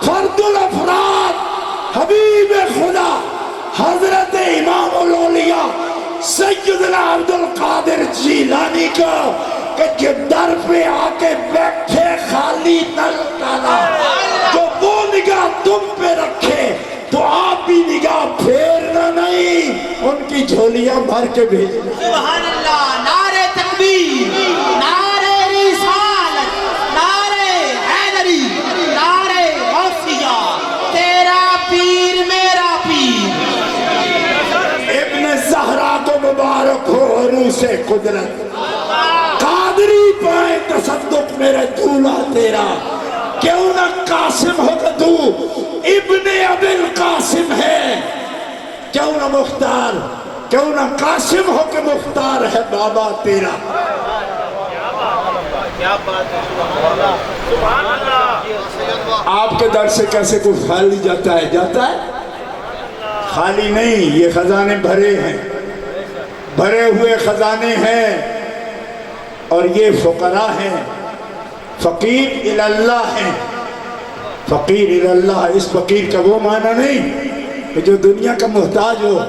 فرد الافراد، حبیب خدا حضرت امام الاولیاء سیدنا عبد القادر جیلانی کو کہ جو در پہ آ کے بیٹھے خالی نہ لٹانا، جو وہ نگاہ تم پہ رکھے تو آپ بھی نگاہ پھیرنا نہیں، ان کی جھولیاں بھر کے بھیجنا۔ سبحان اللہ۔ نعرہ تکبیر، نعرہ رسالت، نعرہ حیدری، نعرہ غوثیہ، تیرا پیر میرا پیر۔ ابن زہرا کو مبارک ہو عروس قدرت، قادری پائے تصدق میرے دولہ تیرا، کیوں نہ قاسم ہو کہ تو ابن ابی القاسم ہے، کیوں نہ مختار، کیوں نہ قاسم ہو کہ مختار ہے بابا تیرا۔ آپ کے در سے کیسے کوئی خالی جاتا ہے؟ جاتا ہے خالی نہیں، یہ خزانے بھرے ہیں، بھرے ہوئے خزانے ہیں، اور یہ فقراء ہیں، فقیر اللہ ہیں، فقیر اللہ۔ اس فقیر کا وہ معنی نہیں کہ جو دنیا کا محتاج ہو،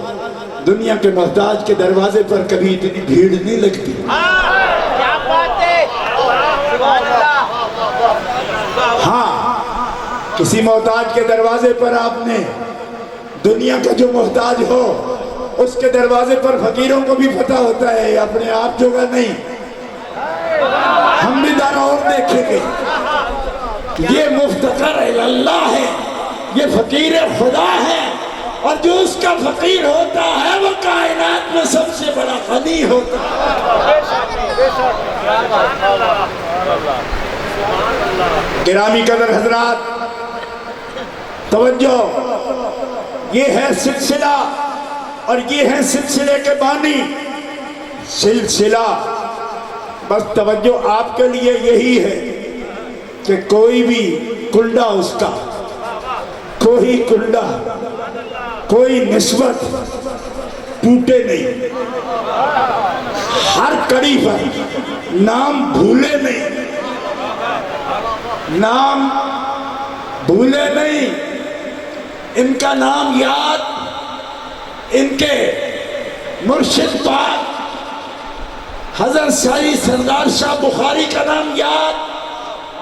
دنیا کے محتاج کے دروازے پر کبھی اتنی بھیڑ نہیں لگتی۔ ہاں، کسی محتاج کے دروازے پر آپ نے، دنیا کا جو محتاج ہو اس کے دروازے پر فقیروں کو بھی پتہ ہوتا ہے، اپنے آپ جوگا نہیں۔ ہم بھی در اور دیکھیں گے، یہ مفتقر اللہ ہے، یہ فقیر خدا ہے، اور جو اس کا فقیر ہوتا ہے وہ کائنات میں سب سے بڑا غنی ہوتا ہے۔ گرامی قدر حضرات، توجہ، یہ ہے سلسلہ، اور یہ ہے سلسلے کے بانی، سلسلہ۔ بس توجہ آپ کے لیے یہی ہے کہ کوئی بھی کنڈا اس کا، کوئی کنڈا، کوئی نسبت ٹوٹے نہیں، ہر کڑی پر نام بھولے نہیں، نام بھولے نہیں، ان کا نام یاد، ان کے مرشد پاک حضرت سعید سردار شاہ بخاری کا نام یاد،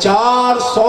400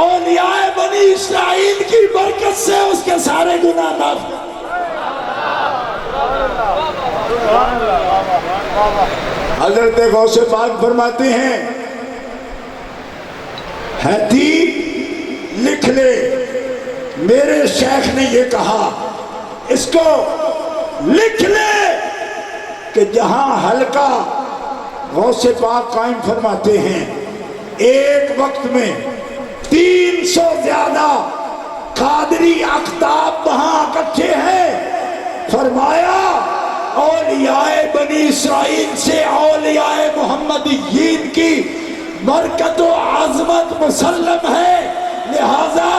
اولیاء بنی اسرائیل کی برکت سے اس کے سارے گناہ معاف کر۔ حضرت غوث پاک فرماتے ہیں ہیتی لکھ لے، میرے شیخ نے یہ کہا، اس کو لکھ لے کہ جہاں حلقہ غوث پاک قائم فرماتے ہیں ایک وقت میں 300 زیادہ قادری اقطاب وہاں اکٹھے ہیں۔ فرمایا اولیاء بنی اسرائیل سے اولیاء محمدیین کی برکت و عظمت مسلم ہے، لہذا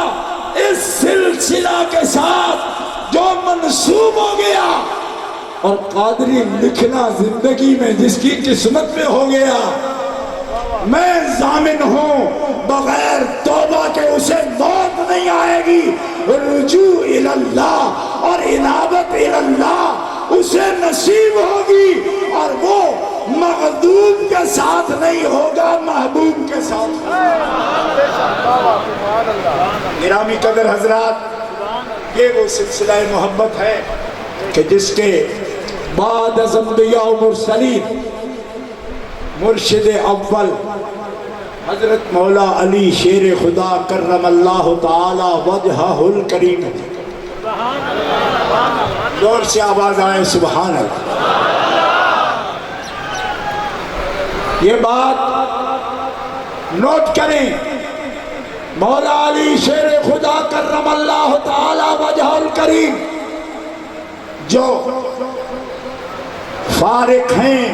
اس سلسلہ کے ساتھ جو منسوب ہو گیا، اور قادری لکھنا زندگی میں جس کی قسمت میں ہو گیا، میں ضامن ہوں بغیر توبہ کے اسے موت نہیں آئے گی، رجوع اللہ اور انابت اللہ اسے نصیب ہوگی، اور وہ مغضوب کے ساتھ نہیں ہوگا، محبوب کے ساتھ۔ گرامی قدر حضرات، یہ وہ سلسلہ محبت ہے کہ جس کے بعد از انبیاء و مرسلین مرشد اول حضرت مولا علی شیر خدا کرم اللہ تعالی وجہہ الکریم، زور سے آواز آئے سبحان اللہ۔ یہ بات نوٹ کریں، مولا علی شیر خدا کرم اللہ تعالی وجہہ الکریم جو فارق ہیں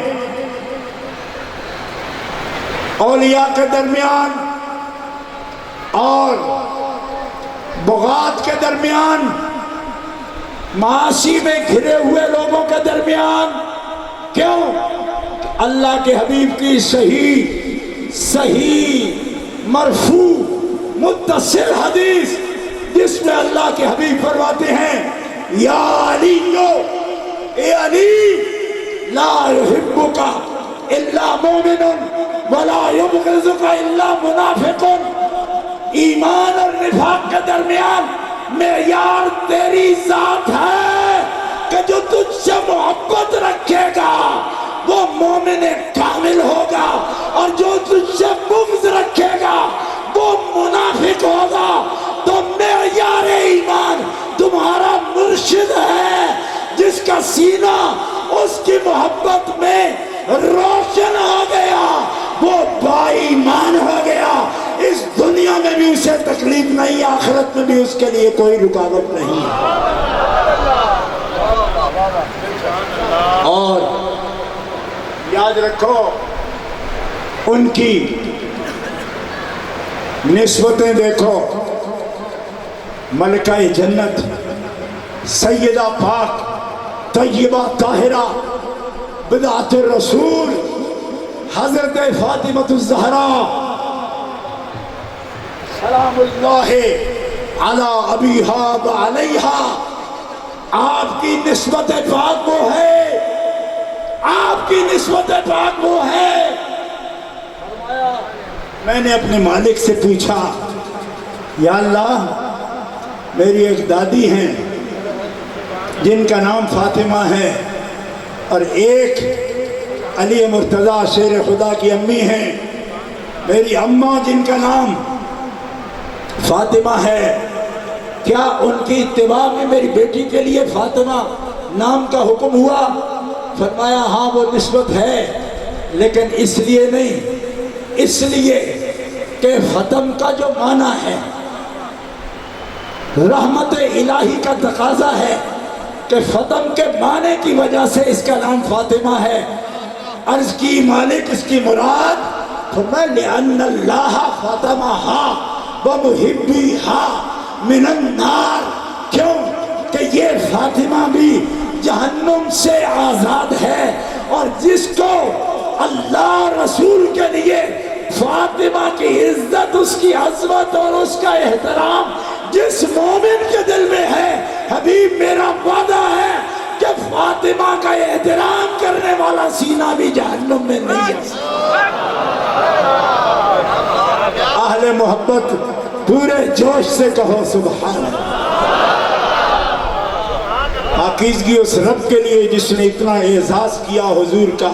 اولیاء کے درمیان اور بغات کے درمیان، معاصی میں گھرے ہوئے لوگوں کے درمیان، کیوں؟ اللہ کے حبیب کی صحیح مرفوع متصل حدیث جس میں اللہ کے حبیب فرماتے ہیں یا علی، اے علی، لا يحبك الا مومن ولا يبغضك الا منافق۔ ایمان اور نفاق کے درمیان معیار تیری ذات ہے کہ جو تجھ سے محبت رکھے گا وہ مومن کامل ہوگا، اور جو تجھ سے بغض رکھے گا وہ منافق ہوگا۔ تو معیار ایمان تمہارا مرشد ہے جس کا سینہ اس کی محبت میں روشن ہو گیا، وہ با ایمان ہو گیا، اس دنیا میں بھی اسے تکلیف نہیں، آخرت میں بھی اس کے لیے کوئی رکاوٹ نہیں۔ اور یاد رکھو ان کی نسبتیں دیکھو، ملکہ جنت سیدہ پاک طیبہ طاہرہ بدعت الرسول حضرت فاطمہ الزہرا سلام اللہ علی ابیہا و علیہا، آپ کی نسبت پاک وہ ہے، آپ کی نسبت پاک وہ ہے۔ میں نے اپنے مالک سے پوچھا یا اللہ، میری ایک دادی ہیں جن کا نام فاطمہ ہے، اور ایک علی مرتضیٰ شیر خدا کی امی ہیں، میری اماں جن کا نام فاطمہ ہے، کیا ان کی اتباع میں میری بیٹی کے لیے فاطمہ نام کا حکم ہوا؟ فرمایا ہاں وہ نسبت ہے، لیکن اس لیے نہیں، اس لیے کہ فتم کا جو معنی ہے رحمت الہی کا تقاضا ہے کہ فتم کے معنی کی وجہ سے اس کا نام فاطمہ ہے۔ عرض کی مالک اس کی مراد؟ فرمایا لِأَنَّ اللَّهَ فَاطَمَهَا وَمُحِبِّهَا مِنَ النَّارِ، کیوں کہ یہ فاطمہ بھی جہنم سے آزاد ہے، اور جس کو اللہ رسول کے لیے فاطمہ کی عزت، اس کی عظمت اور اس کا احترام جس مومن کے دل میں ہے، حبیب میرا وعدہ ہے کہ فاطمہ کا احترام کرنے والا سینہ بھی جہنم میں نہیں ہے۔ اہل محبت پورے جوش سے کہو سبحان اللہ۔ پاکیزگی اس رب کے لیے جس نے اتنا اعزاز کیا حضور کا،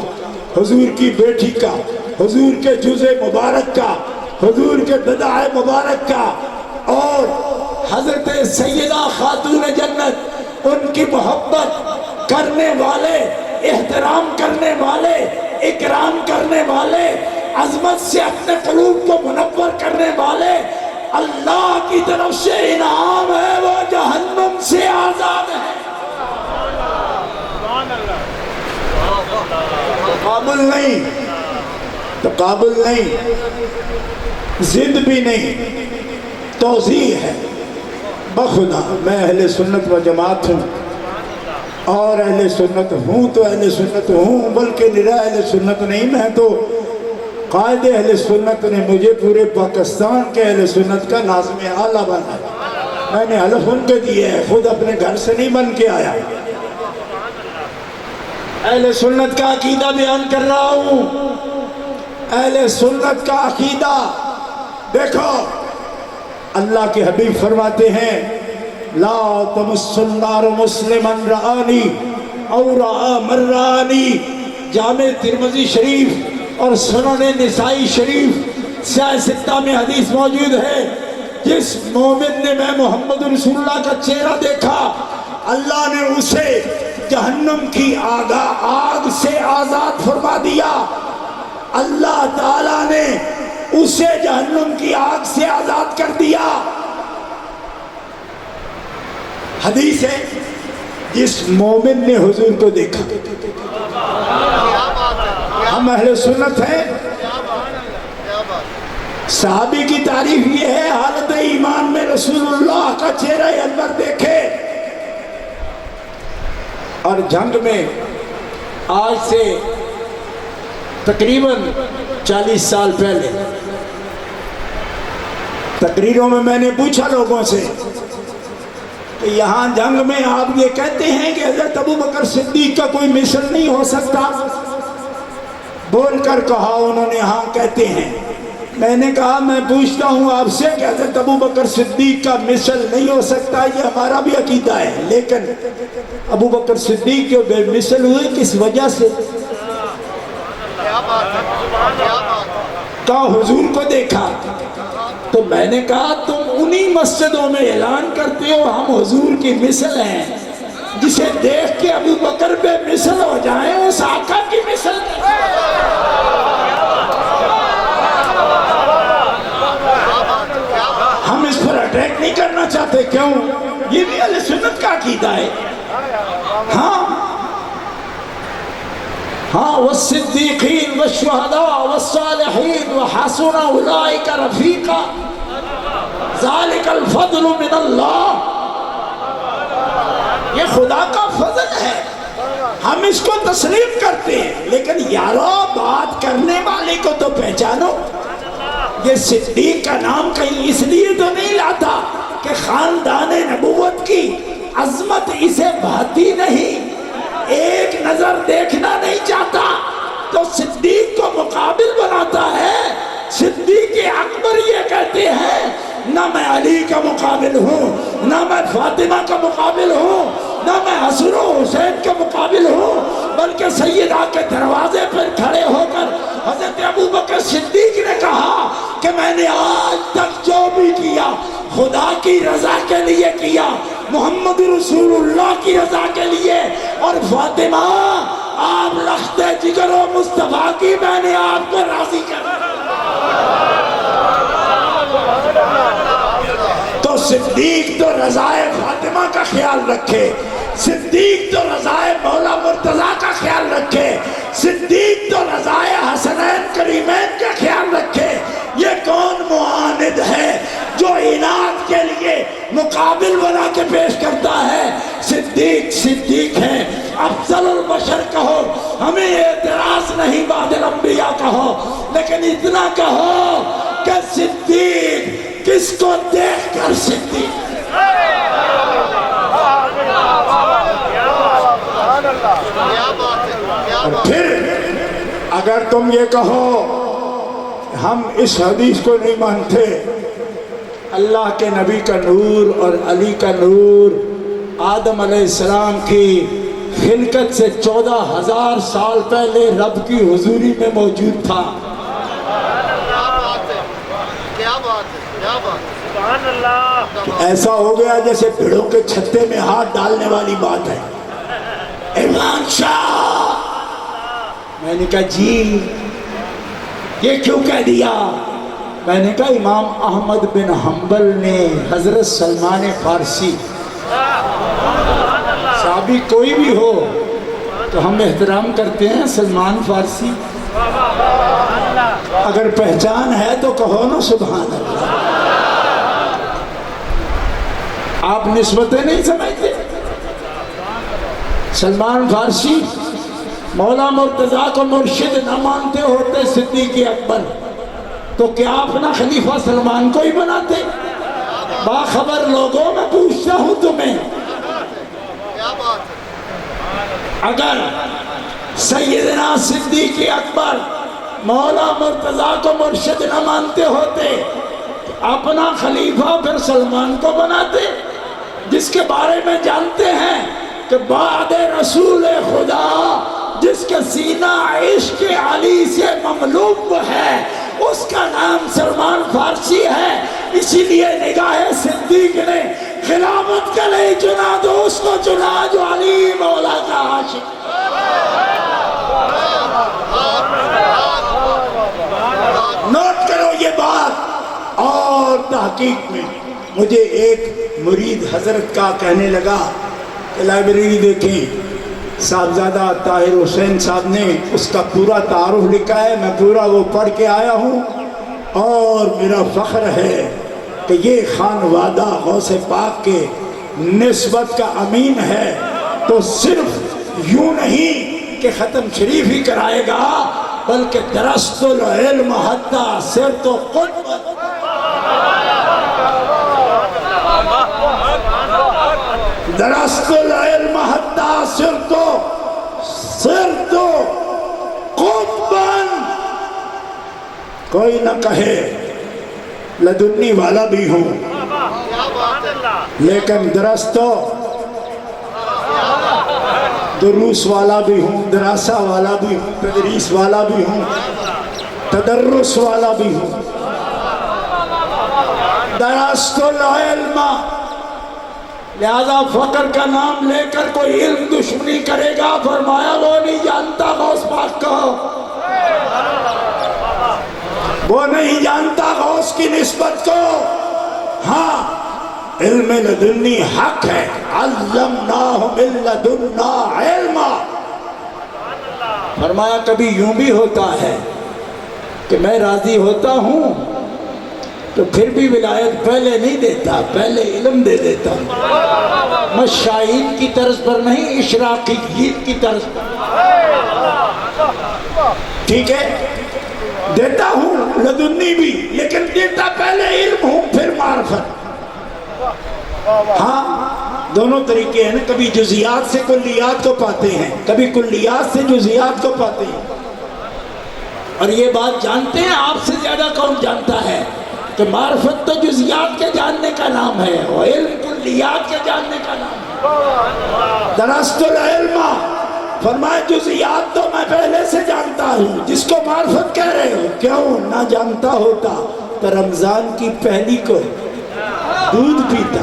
حضور کی بیٹی کا، حضور کے جزء مبارک کا، حضور کے بداع مبارک کا، اور حضرت سیدہ خاتون جنت ان کی محبت کرنے والے، احترام کرنے والے، اکرام کرنے والے، عظمت سے اپنے قلوب کو منور کرنے والے، اللہ کی طرف سے انعام ہے، وہ جہنم سے آزاد ہے۔ تقابل نہیں، تقابل نہیں، ضد بھی نہیں، توضیح ہے۔ بخدا میں اہل سنت و جماعت ہوں، اور اہل سنت ہوں تو اہل سنت ہوں، بلکہ نرا اہل سنت نہیں، میں تو قائد اہل سنت نے مجھے پورے پاکستان کے اہل سنت کا ناظم اعلیٰ بنا، میں نے حلف ان کے دیے ہے، خود اپنے گھر سے نہیں بن کے آیا۔ اہل سنت کا عقیدہ بیان کر رہا ہوں، اہل سنت کا عقیدہ دیکھو۔ اللہ کے حبیب فرماتے ہیں لا تمس النار مسلما رآنی او رآ من رآنی، جامع ترمذی شریف اور سنن نسائی شریف سیاہ ستہ میں حدیث موجود ہے، جس مومن نے میں محمد رسول اللہ کا چہرہ دیکھا، اللہ نے اسے جہنم کی آگ سے آزاد فرما دیا، اللہ تعالیٰ نے اسے جہنم کی آگ سے آزاد کر دیا۔ حدیث ہے جس مومن نے حضور کو دیکھا۔ ہم اہل سنت ہیں، صحابی کی تعریف یہ ہے حالت ایمان میں رسول اللہ کا چہرہ انور دیکھے۔ اور جنگ میں آج سے تقریباً 40 سال پہلے تقریروں میں نے پوچھا لوگوں سے کہ یہاں جنگ میں آپ یہ کہتے ہیں کہ حضرت ابو بکر صدیق کا کوئی مثل نہیں ہو سکتا؟ بول کر کہا انہوں نے ہاں کہتے ہیں۔ میں نے کہا میں پوچھتا ہوں آپ سے کہ حضرت ابو بکر صدیق کا مثل نہیں ہو سکتا، یہ ہمارا بھی عقیدہ ہے، لیکن ابو بکر صدیق جو بے مثل ہوئے کس وجہ سے؟ کہا حضور کو دیکھا۔ تو میں نے کہا تم انہی مسجدوں میں اعلان کرتے ہو ہم حضور کی مثل ہیں، جسے دیکھ کے ابو بکر بے مثل ہو جائیں، اس آقا کی مثل ہم اس پر اٹیک نہیں کرنا چاہتے۔ کیوں؟ یہ بھی اہل سنت کا عقیدہ ہے۔ ہاں والصدیقین والشہداء والصالحین وحسن اولئک رفیقا ذالک الفضل من اللہ، یہ خدا کا فضل ہے، ہم اس کو تسلیم کرتے ہیں، لیکن یارو بات کرنے والے کو تو پہچانو۔ یہ صدیق کا نام کہیں اس لیے تو نہیں لاتا کہ خاندان نبوت کی عظمت اسے بھاتی نہیں، ایک نظر دیکھنا نہیں چاہتا تو صدیق کو مقابل بناتا ہے۔ صدیق اکبر یہ کہتے ہیں نہ میں علی کا مقابل ہوں، نہ میں فاطمہ کا مقابل ہوں، نہ میں حسن و حسین کا مقابل ہوں، بلکہ سیدہ کے دروازے پر کھڑے ہو کر حضرت ابو بکر صدیق نے کہا کہ میں نے آج تک جو بھی کیا خدا کی رضا کے لیے کیا، محمد رسول اللہ کی رضا کے لیے، اور فاطمہ آپ رخت جگر و مصطفیٰ کی میں نے آپ کو راضی کر۔ تو صدیق تو رضائے فاطمہ کا خیال رکھے، صدیق تو رضائے مولا مرتضیٰ کا خیال رکھے، صدیق تو رضائے حسنین کریمین کا خیال رکھے۔ یہ کون معاند ہے جو اناد کے لیے مقابل بنا کے پیش کرتا ہے؟ صدیق صدیق ہے، افضل البشر کہو، ہمیں اعتراض نہیں، بعد الانبیاء کہو، لیکن اتنا کہو کہ صدیق کس کو دیکھ کر صدیق۔ اور پھر اگر تم یہ کہو ہم اس حدیث کو نہیں مانتے، اللہ کے نبی کا نور اور علی کا نور آدم علیہ السلام کی خلقت سے 14,000 سال پہلے رب کی حضوری میں موجود تھا۔ ایسا ہو گیا جیسے بھیڑوں کے چھتے میں ہاتھ ڈالنے والی بات ہے۔ امام شاہ، میں نے کہا جی یہ کیوں کہہ دیا؟ میں نے کہا امام احمد بن حنبل نے حضرت سلمان فارسی، صحابی کوئی بھی ہو تو ہم احترام کرتے ہیں، سلمان فارسی اگر پہچان ہے تو کہو نا سبحان اللہ۔ آپ نسبتیں نہیں سمجھتے؟ سلمان فارسی مولا مرتضیٰ کو مرشد نہ مانتے ہوتے صدیق اکبر تو کیا اپنا خلیفہ سلمان کو ہی بناتے؟ باخبر لوگوں میں پوچھتا ہوں تمہیں، اگر سیدنا صدیق اکبر مولا مرتضیٰ کو مرشد نہ مانتے ہوتے اپنا خلیفہ پھر سلمان کو بناتے، جس کے بارے میں جانتے ہیں کہ بعد رسول خدا جس کا سینہ عشق علی سے مملوء ہے اس کا نام سلمان فارسی ہے۔ اسی لیے نگاہ صدیق نے خلافت کے لیے چنا تو اس کو چنا جو علی مولا کا عاشق۔ نوٹ کرو یہ بات۔ اور تحقیق میں مجھے ایک مرید حضرت کا کہنے لگا کہ لائبریری دیکھیں، صاحبزادہ طاہر حسین صاحب نے اس کا پورا تعارف لکھا ہے، میں پورا وہ پڑھ کے آیا ہوں اور میرا فخر ہے کہ یہ خانوادہ غوث پاک کے نسبت کا امین ہے۔ تو صرف یوں نہیں کہ ختم شریف ہی کرائے گا بلکہ درست العلم حتی صرت و قدوت، درست العلم حتی صرت و قدوت۔ کوئی نہ کہے لدنی والا بھی ہوں لیکن درست دروس والا بھی ہوں، دراسہ والا بھی ہوں، تدریس والا بھی ہوں، تدرس والا بھی ہوں۔ درست العلم، لہذا فقر کا نام لے کر کوئی علم دشمنی کرے گا، فرمایا وہ نہیں جانتا غوث پاک کو، وہ نہیں جانتا غوث کی نسبت کو۔ ہاں علم لدنی حق ہے، علمناہ من لدنا علما۔ فرمایا کبھی یوں بھی ہوتا ہے کہ میں راضی ہوتا ہوں تو پھر بھی ولایت پہلے نہیں دیتا، پہلے علم دے دیتا ہوں۔ میں شاہین کی طرز پر نہیں، اشراقی گیت کی طرز پر، ٹھیک ہے دیتا ہوں لدنی بھی، لیکن دیتا پہلے علم ہوں پھر معرفت۔ ہاں دونوں طریقے ہیں نا، کبھی جزیات سے کلیات کو پاتے ہیں، کبھی کلیات سے جزیات کو پاتے ہیں۔ اور یہ بات جانتے ہیں آپ سے زیادہ کون جانتا ہے کہ معرفت تو جزیات کے جاننے کا نام ہے اور علم کلیات کے جاننے کا نام ہے۔ درست العلم، فرمایا جزیات تو میں پہلے سے جانتا ہوں، جس کو معرفت کہہ رہے ہو کیوں نہ جانتا ہوتا تو رمضان کی پہلی کو دودھ پیتا۔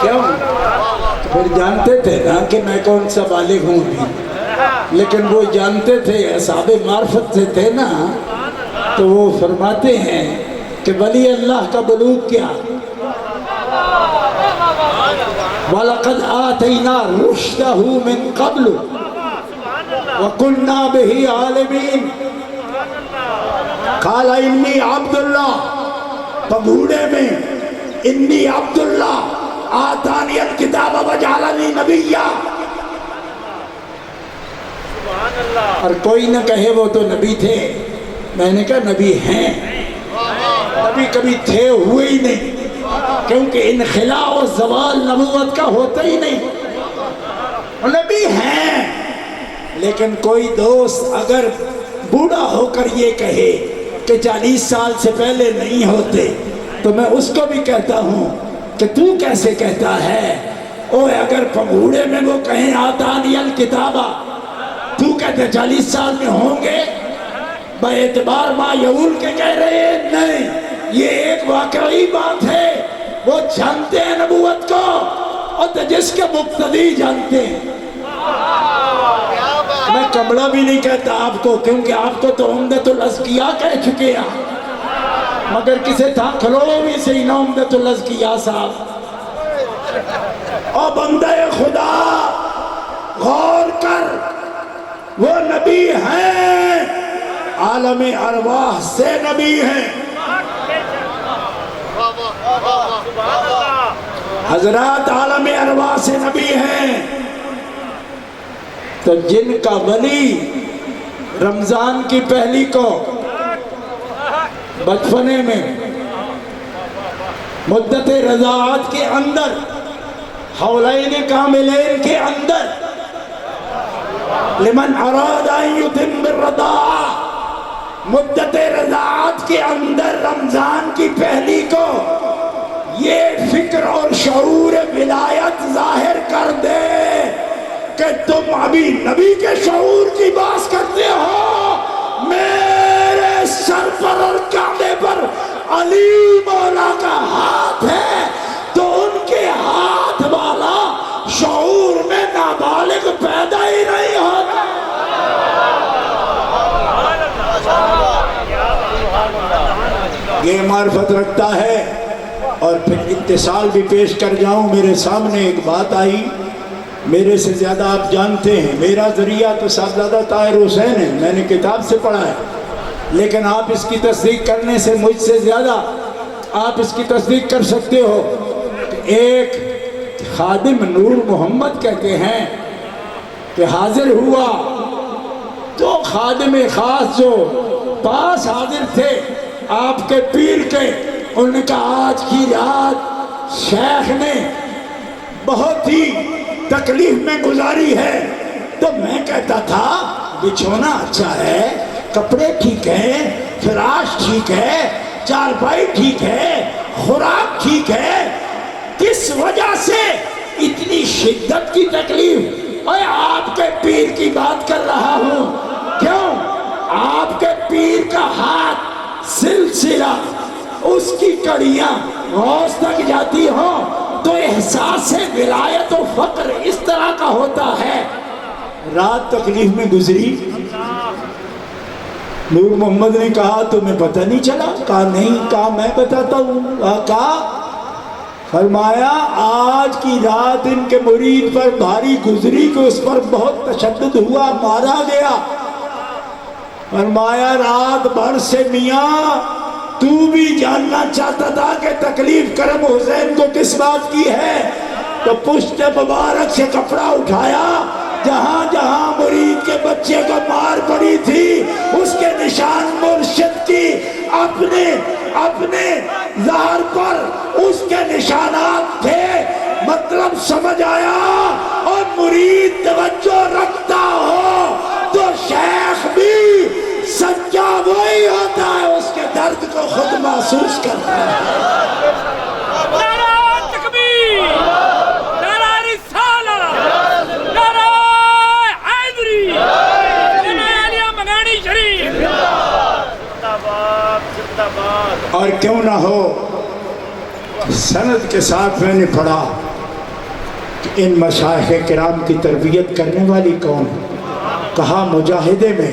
کیوں؟ پھر جانتے تھے نا کہ میں کون سا بالغ ہوں بھی، لیکن وہ جانتے تھے، اصحاب معرفت سے تھے نا، تو وہ فرماتے ہیں کہ ولی اللہ کا بلوغ کیا، وَلَقَدْ آتَيْنَا رُشْدَهُ مِن قَبْلُ وَكُنَّا بِهِ عَالِمِينَ۔ قَالَ إِنِّي عَبْدُ اللَّهِ، پگوڑے میں انی عبداللہ آتانی الکتاب وجعلنی نبیّا۔ اور کوئی نہ کہے وہ تو نبی تھے، میں نے کہا نبی ہیں، نبی کبھی تھے ہوئے ہی نہیں، کیونکہ انخلاء و زوال نبوت کا ہوتا ہی نہیں۔ نبی ہیں لیکن کوئی دوست اگر بوڑھا ہو کر یہ کہے کہ 40 سال سے پہلے نہیں ہوتے، تو میں اس کو بھی کہتا ہوں کہ تو کیسے کہتا ہے؟ اوہ اگر پنگوڑے میں وہ کہیں آتانی الکتابہ، تو کہتے 40 سال میں ہوں گے؟ بے اعتبار ما یعول کے کہہ رہے ہیں؟ نہیں، یہ ایک واقعی بات ہے، وہ جانتے ہیں نبوت کو، اور جس کے مقتدی جانتے ہیں۔ میں کمڑا بھی نہیں کہتا آپ کو، کیونکہ آپ کو تو عمدۃ الازکیاء کہہ چکے ہیں، مگر کسے تھا کھلوڑو بھی صحیح نہ عمدۃ الازکیاء صاحب۔ اور بندہ خدا غور کر، وہ نبی ہیں، عالم ارواح سے نبی ہیں۔ حضرات عالم ارواح سے نبی ہیں، تو جن کا ولی رمضان کی پہلی کو بچپنے میں مدت رضاعت کے اندر، حولین کاملین کے اندر، لمن اراد ان یتم الرضاعہ، مدت رضاعت کے اندر رمضان کی پہلی کو یہ فکر اور شعور ولایت ظاہر کر دے کہ تم ابھی نبی کے شعور کی بات کرتے ہو، میرے سر پر اور کاندھے پر علی مولا کا ہاتھ ہے، تو ان کے ہاتھ والا شعور میں نابالغ پیدا ہی نہیں ہوتا۔ یہ معرفت رکھتا ہے۔ اور پھر اتصال بھی پیش کر جاؤں، میرے سامنے ایک بات آئی، میرے سے زیادہ آپ جانتے ہیں، میرا ذریعہ تو صاحبزادہ طاہر حسین ہے، میں نے کتاب سے پڑھا ہے، لیکن آپ اس کی تصدیق کرنے سے مجھ سے زیادہ آپ اس کی تصدیق کر سکتے ہو۔ ایک خادم نور محمد کہتے ہیں کہ حاضر ہوا، تو خادم خاص جو پاس حاضر تھے آپ کے پیر کے، انہوں نے کہا آج کی رات شیخ نے بہت ہی تکلیف میں گزاری ہے۔ تو میں کہتا تھا بچھونا اچھا ہے، کپڑے ٹھیک ہیں، فراش ٹھیک ہے، چارپائی ٹھیک ہے، خوراک ٹھیک ہے، کس وجہ سے اتنی شدت کی تکلیف؟ اور آپ کے پیر کی بات کر رہا ہوں، کیوں؟ آپ کے پیر کا ہاتھ سلسلہ، اس کی کڑیاں غوث تک جاتی ہوں، تو احساس ولایت و فقر اس طرح کا ہوتا ہے۔ رات تکلیف میں گزری، نور محمد نے کہا تمہیں پتہ نہیں چلا؟ کہا نہیں۔ کہا میں بتاتا ہوں۔ کہا فرمایا آج کی رات ان کے مرید پر بھاری گزری کہ اس پر بہت تشدد ہوا، مارا گیا۔ فرمایا رات بھر سے میاں تو بھی جاننا چاہتا تھا کہ تکلیف کرم حسین کو کس بات کی ہے، تو پشت مبارک سے کپڑا اٹھایا، جہاں جہاں مرید کے بچے کو مار پڑی تھی اس کے نشان مرشد کی اپنے ظہر پر اس کے نشانات تھے۔ مطلب سمجھ آیا؟ اور مرید توجہ رکھتا ہو تو شیخ بھی سچا وہی ہوتا ہے، اس کے درد کو خود محسوس کرتا ہے۔ نعرہ تکبیر، نعرہ رسالہ، نعرہ حیدری، نعرہ علیہ مگانی شریف۔ اور کیوں نہ ہو، سند کے ساتھ میں نے پڑھا کہ ان مشائخ کرام کی تربیت کرنے والی کون ہے؟ کہا مجاہدے میں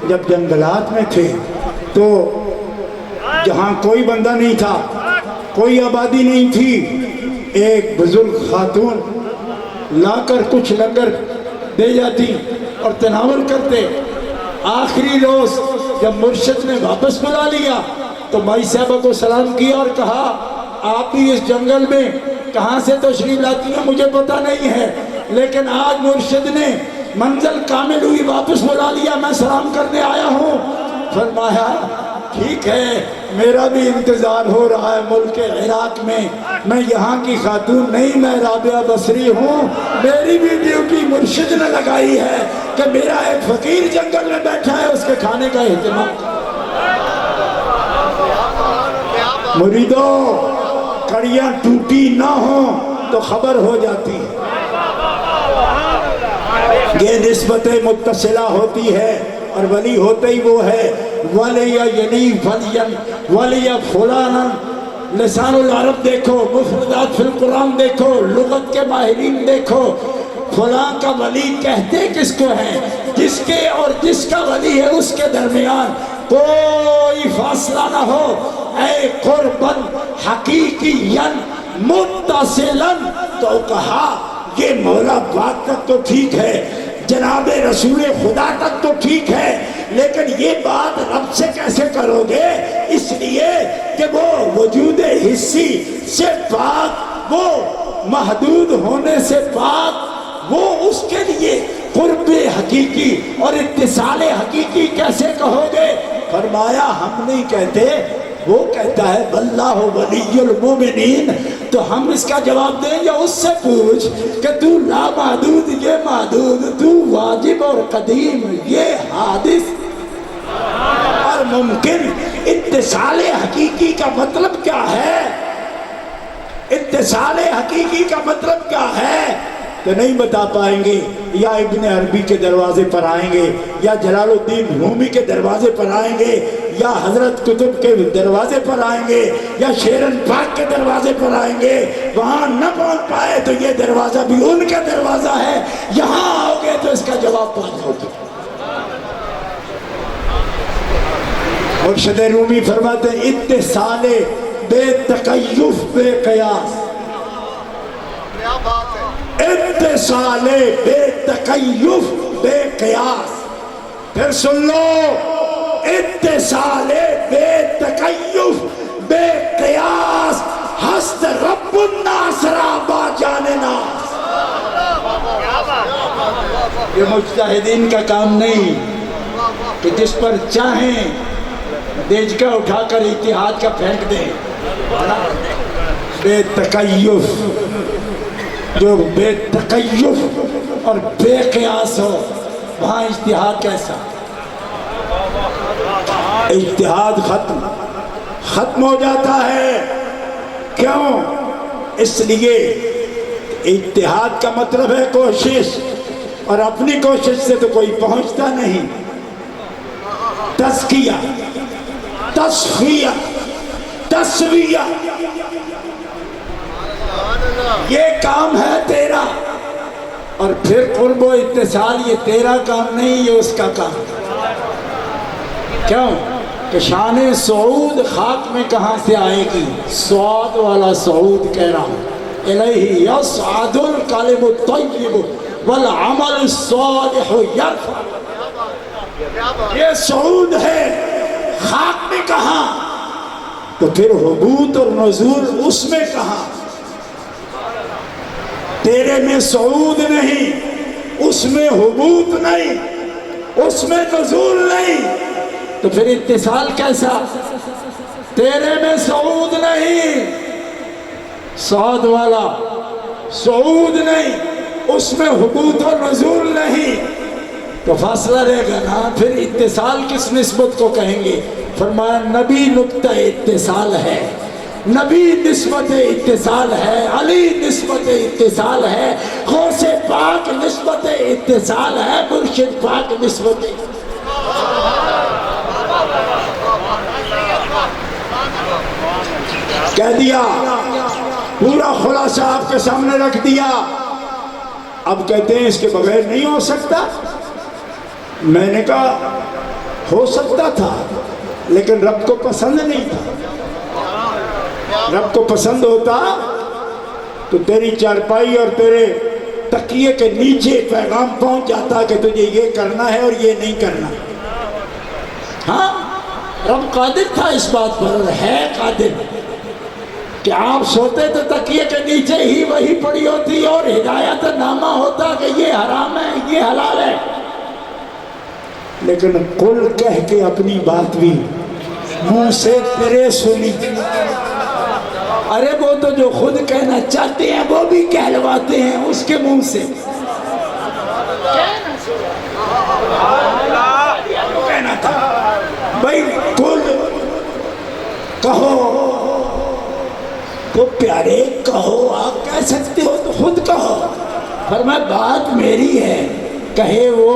جب جنگلات میں تھے تو جہاں کوئی بندہ نہیں تھا، کوئی آبادی نہیں تھی، ایک بزرگ خاتون لا کر کچھ لنگر دے جاتی اور تناول کرتے۔ آخری روز جب مرشد نے واپس بلا لیا تو مائی صاحبہ کو سلام کیا اور کہا آپ بھی اس جنگل میں کہاں سے تشریف لاتی ہیں مجھے پتہ نہیں ہے، لیکن آج مرشد نے منزل کامل ہوئی واپس بلا لیا، میں سلام کرنے آیا ہوں۔ فرمایا ٹھیک ہے میرا بھی انتظار ہو رہا ہے ملک عراق میں یہاں کی خاتون نہیں، میں رابعہ بصری ہوں، میری بھی ڈیوٹی مرشد نے لگائی ہے کہ میرا ایک فقیر جنگل میں بیٹھا ہے اس کے کھانے کا اہتمام۔ مریدوں کڑیاں ٹوٹی نہ ہوں تو خبر ہو جاتی ہے، یہ نسبت متصلہ ہوتی ہے اور ولی ہوتے ہی وہ ہے ولی یلی ولی فلانا۔ لسان العرب دیکھو، مفردات فی القرآن دیکھو، لغت کے ماہرین دیکھو، فلاں کا ولی کہتے کس کو ہے؟ جس کے اور جس کا ولی ہے اس کے درمیان کوئی فاصلہ نہ ہو۔ اے قربن حقیقیاً متصلاً، تو کہا یہ مولا پاک تک تو ٹھیک ہے، جناب رسول خدا تک تو ٹھیک ہے، لیکن یہ بات رب سے کیسے کرو گے؟ اس لیے کہ وہ وجود حسی سے پاک، وہ محدود ہونے سے پاک، وہ اس کے لیے قرب حقیقی اور اتصال حقیقی کیسے کہو گے؟ فرمایا ہم نہیں کہتے، وہ کہتا ہے واللہ ولی المومنین۔ تو ہم اس کا جواب دیں یا اس سے پوچھ کہ تو لا محدود یہ محدود، تو واجب اور قدیم یہ حادث اور ممکن۔ اتصال حقیقی کا مطلب کیا ہے؟ اتصال حقیقی کا مطلب کیا ہے؟ تو نہیں بتا پائیں گے، یا ابن عربی کے دروازے پر آئیں گے، یا جلال الدین رومی کے دروازے پر آئیں گے، یا حضرت کتب کے دروازے پر آئیں گے، یا شیرن پاک کے دروازے پر آئیں گے۔ وہاں نہ پہنچ پائے تو یہ دروازہ بھی ان کا دروازہ ہے، یہاں آؤ گے تو اس کا جواب پہنچ ہوگا۔ مرشد رومی فرماتے ہیں اتصال بے تکیف بے قیاس، اتصال بے تکیف بے قیاس۔ پھر سن لو، اتصال بے تکیف بے قیاس، ہست رب الناس را با جان ناس۔ یہ مجتہدین کا کام نہیں کہ جس پر چاہیں دیجکا اٹھا کر اتحاد کا پھینک دیں۔ بے تکیف، جو بے تکیف اور بے قیاس ہو وہاں اجتہاد کیسا؟ اجتہاد ختم ہو جاتا ہے۔ کیوں؟ اس لیے اجتہاد کا مطلب ہے کوشش، اور اپنی کوشش سے تو کوئی پہنچتا نہیں۔ تزکیہ، تصفیہ، تسویہ، یہ کام ہے تیرا، اور پھر قرب و اتصال یہ تیرا کام نہیں، یہ اس کا کام ہے۔ کیوں؟ کہ شان صعود خاک میں کہاں سے آئے گی؟ صعود والا صعود کہہ رہا ہوں، الیہ یصعد الکلم الطیب والعمل الصالح یرفع۔ یہ صعود ہے، خاک میں کہاں؟ تو پھر حبوط اور نزول اس میں کہاں؟ تیرے میں صعود نہیں، اس میں حبوط نہیں، اس میں نزول نہیں، تو پھر اتصال کیسا؟ تیرے میں صعود نہیں، صعود والا صعود نہیں، اس میں حبوط اور نزول نہیں، تو فاصلہ رہے گا نا۔ پھر اتصال کس نسبت کو کہیں گے؟ فرمایا نبی نقطہ اتصال ہے، نبی نسبت اتصال ہے، علی نسبت اتصال ہے، غوث پاک نسبت اتصال ہے، مرشد پاک نسبت کہہ دیا، پورا خلاصہ آپ کے سامنے رکھ دیا۔ اب کہتے ہیں اس کے بغیر نہیں ہو سکتا۔ میں نے کہا ہو سکتا تھا، لیکن رب کو پسند نہیں تھا۔ رب کو پسند ہوتا تو تیری چارپائی اور تیرے تکیے کے نیچے پیغام پہنچ جاتا کہ تجھے یہ کرنا ہے اور یہ نہیں کرنا۔ ہاں، رب قادر تھا اس بات پر، ہے قادر کہ آپ سوتے تو تکیے کے نیچے ہی وہی پڑی ہوتی اور ہدایت نامہ ہوتا کہ یہ حرام ہے یہ حلال ہے، لیکن قل کہہ کے اپنی بات بھی منہ سے تیرے سنی. ارے وہ تو جو خود کہنا چاہتے ہیں وہ بھی کہلواتے ہیں اس کے منہ سے. کہنا تھا بھائی کل کہو تو پیارے کہو, آپ کہہ سکتے ہو تو خود کہو. فرمایا بات میری ہے, کہے وہ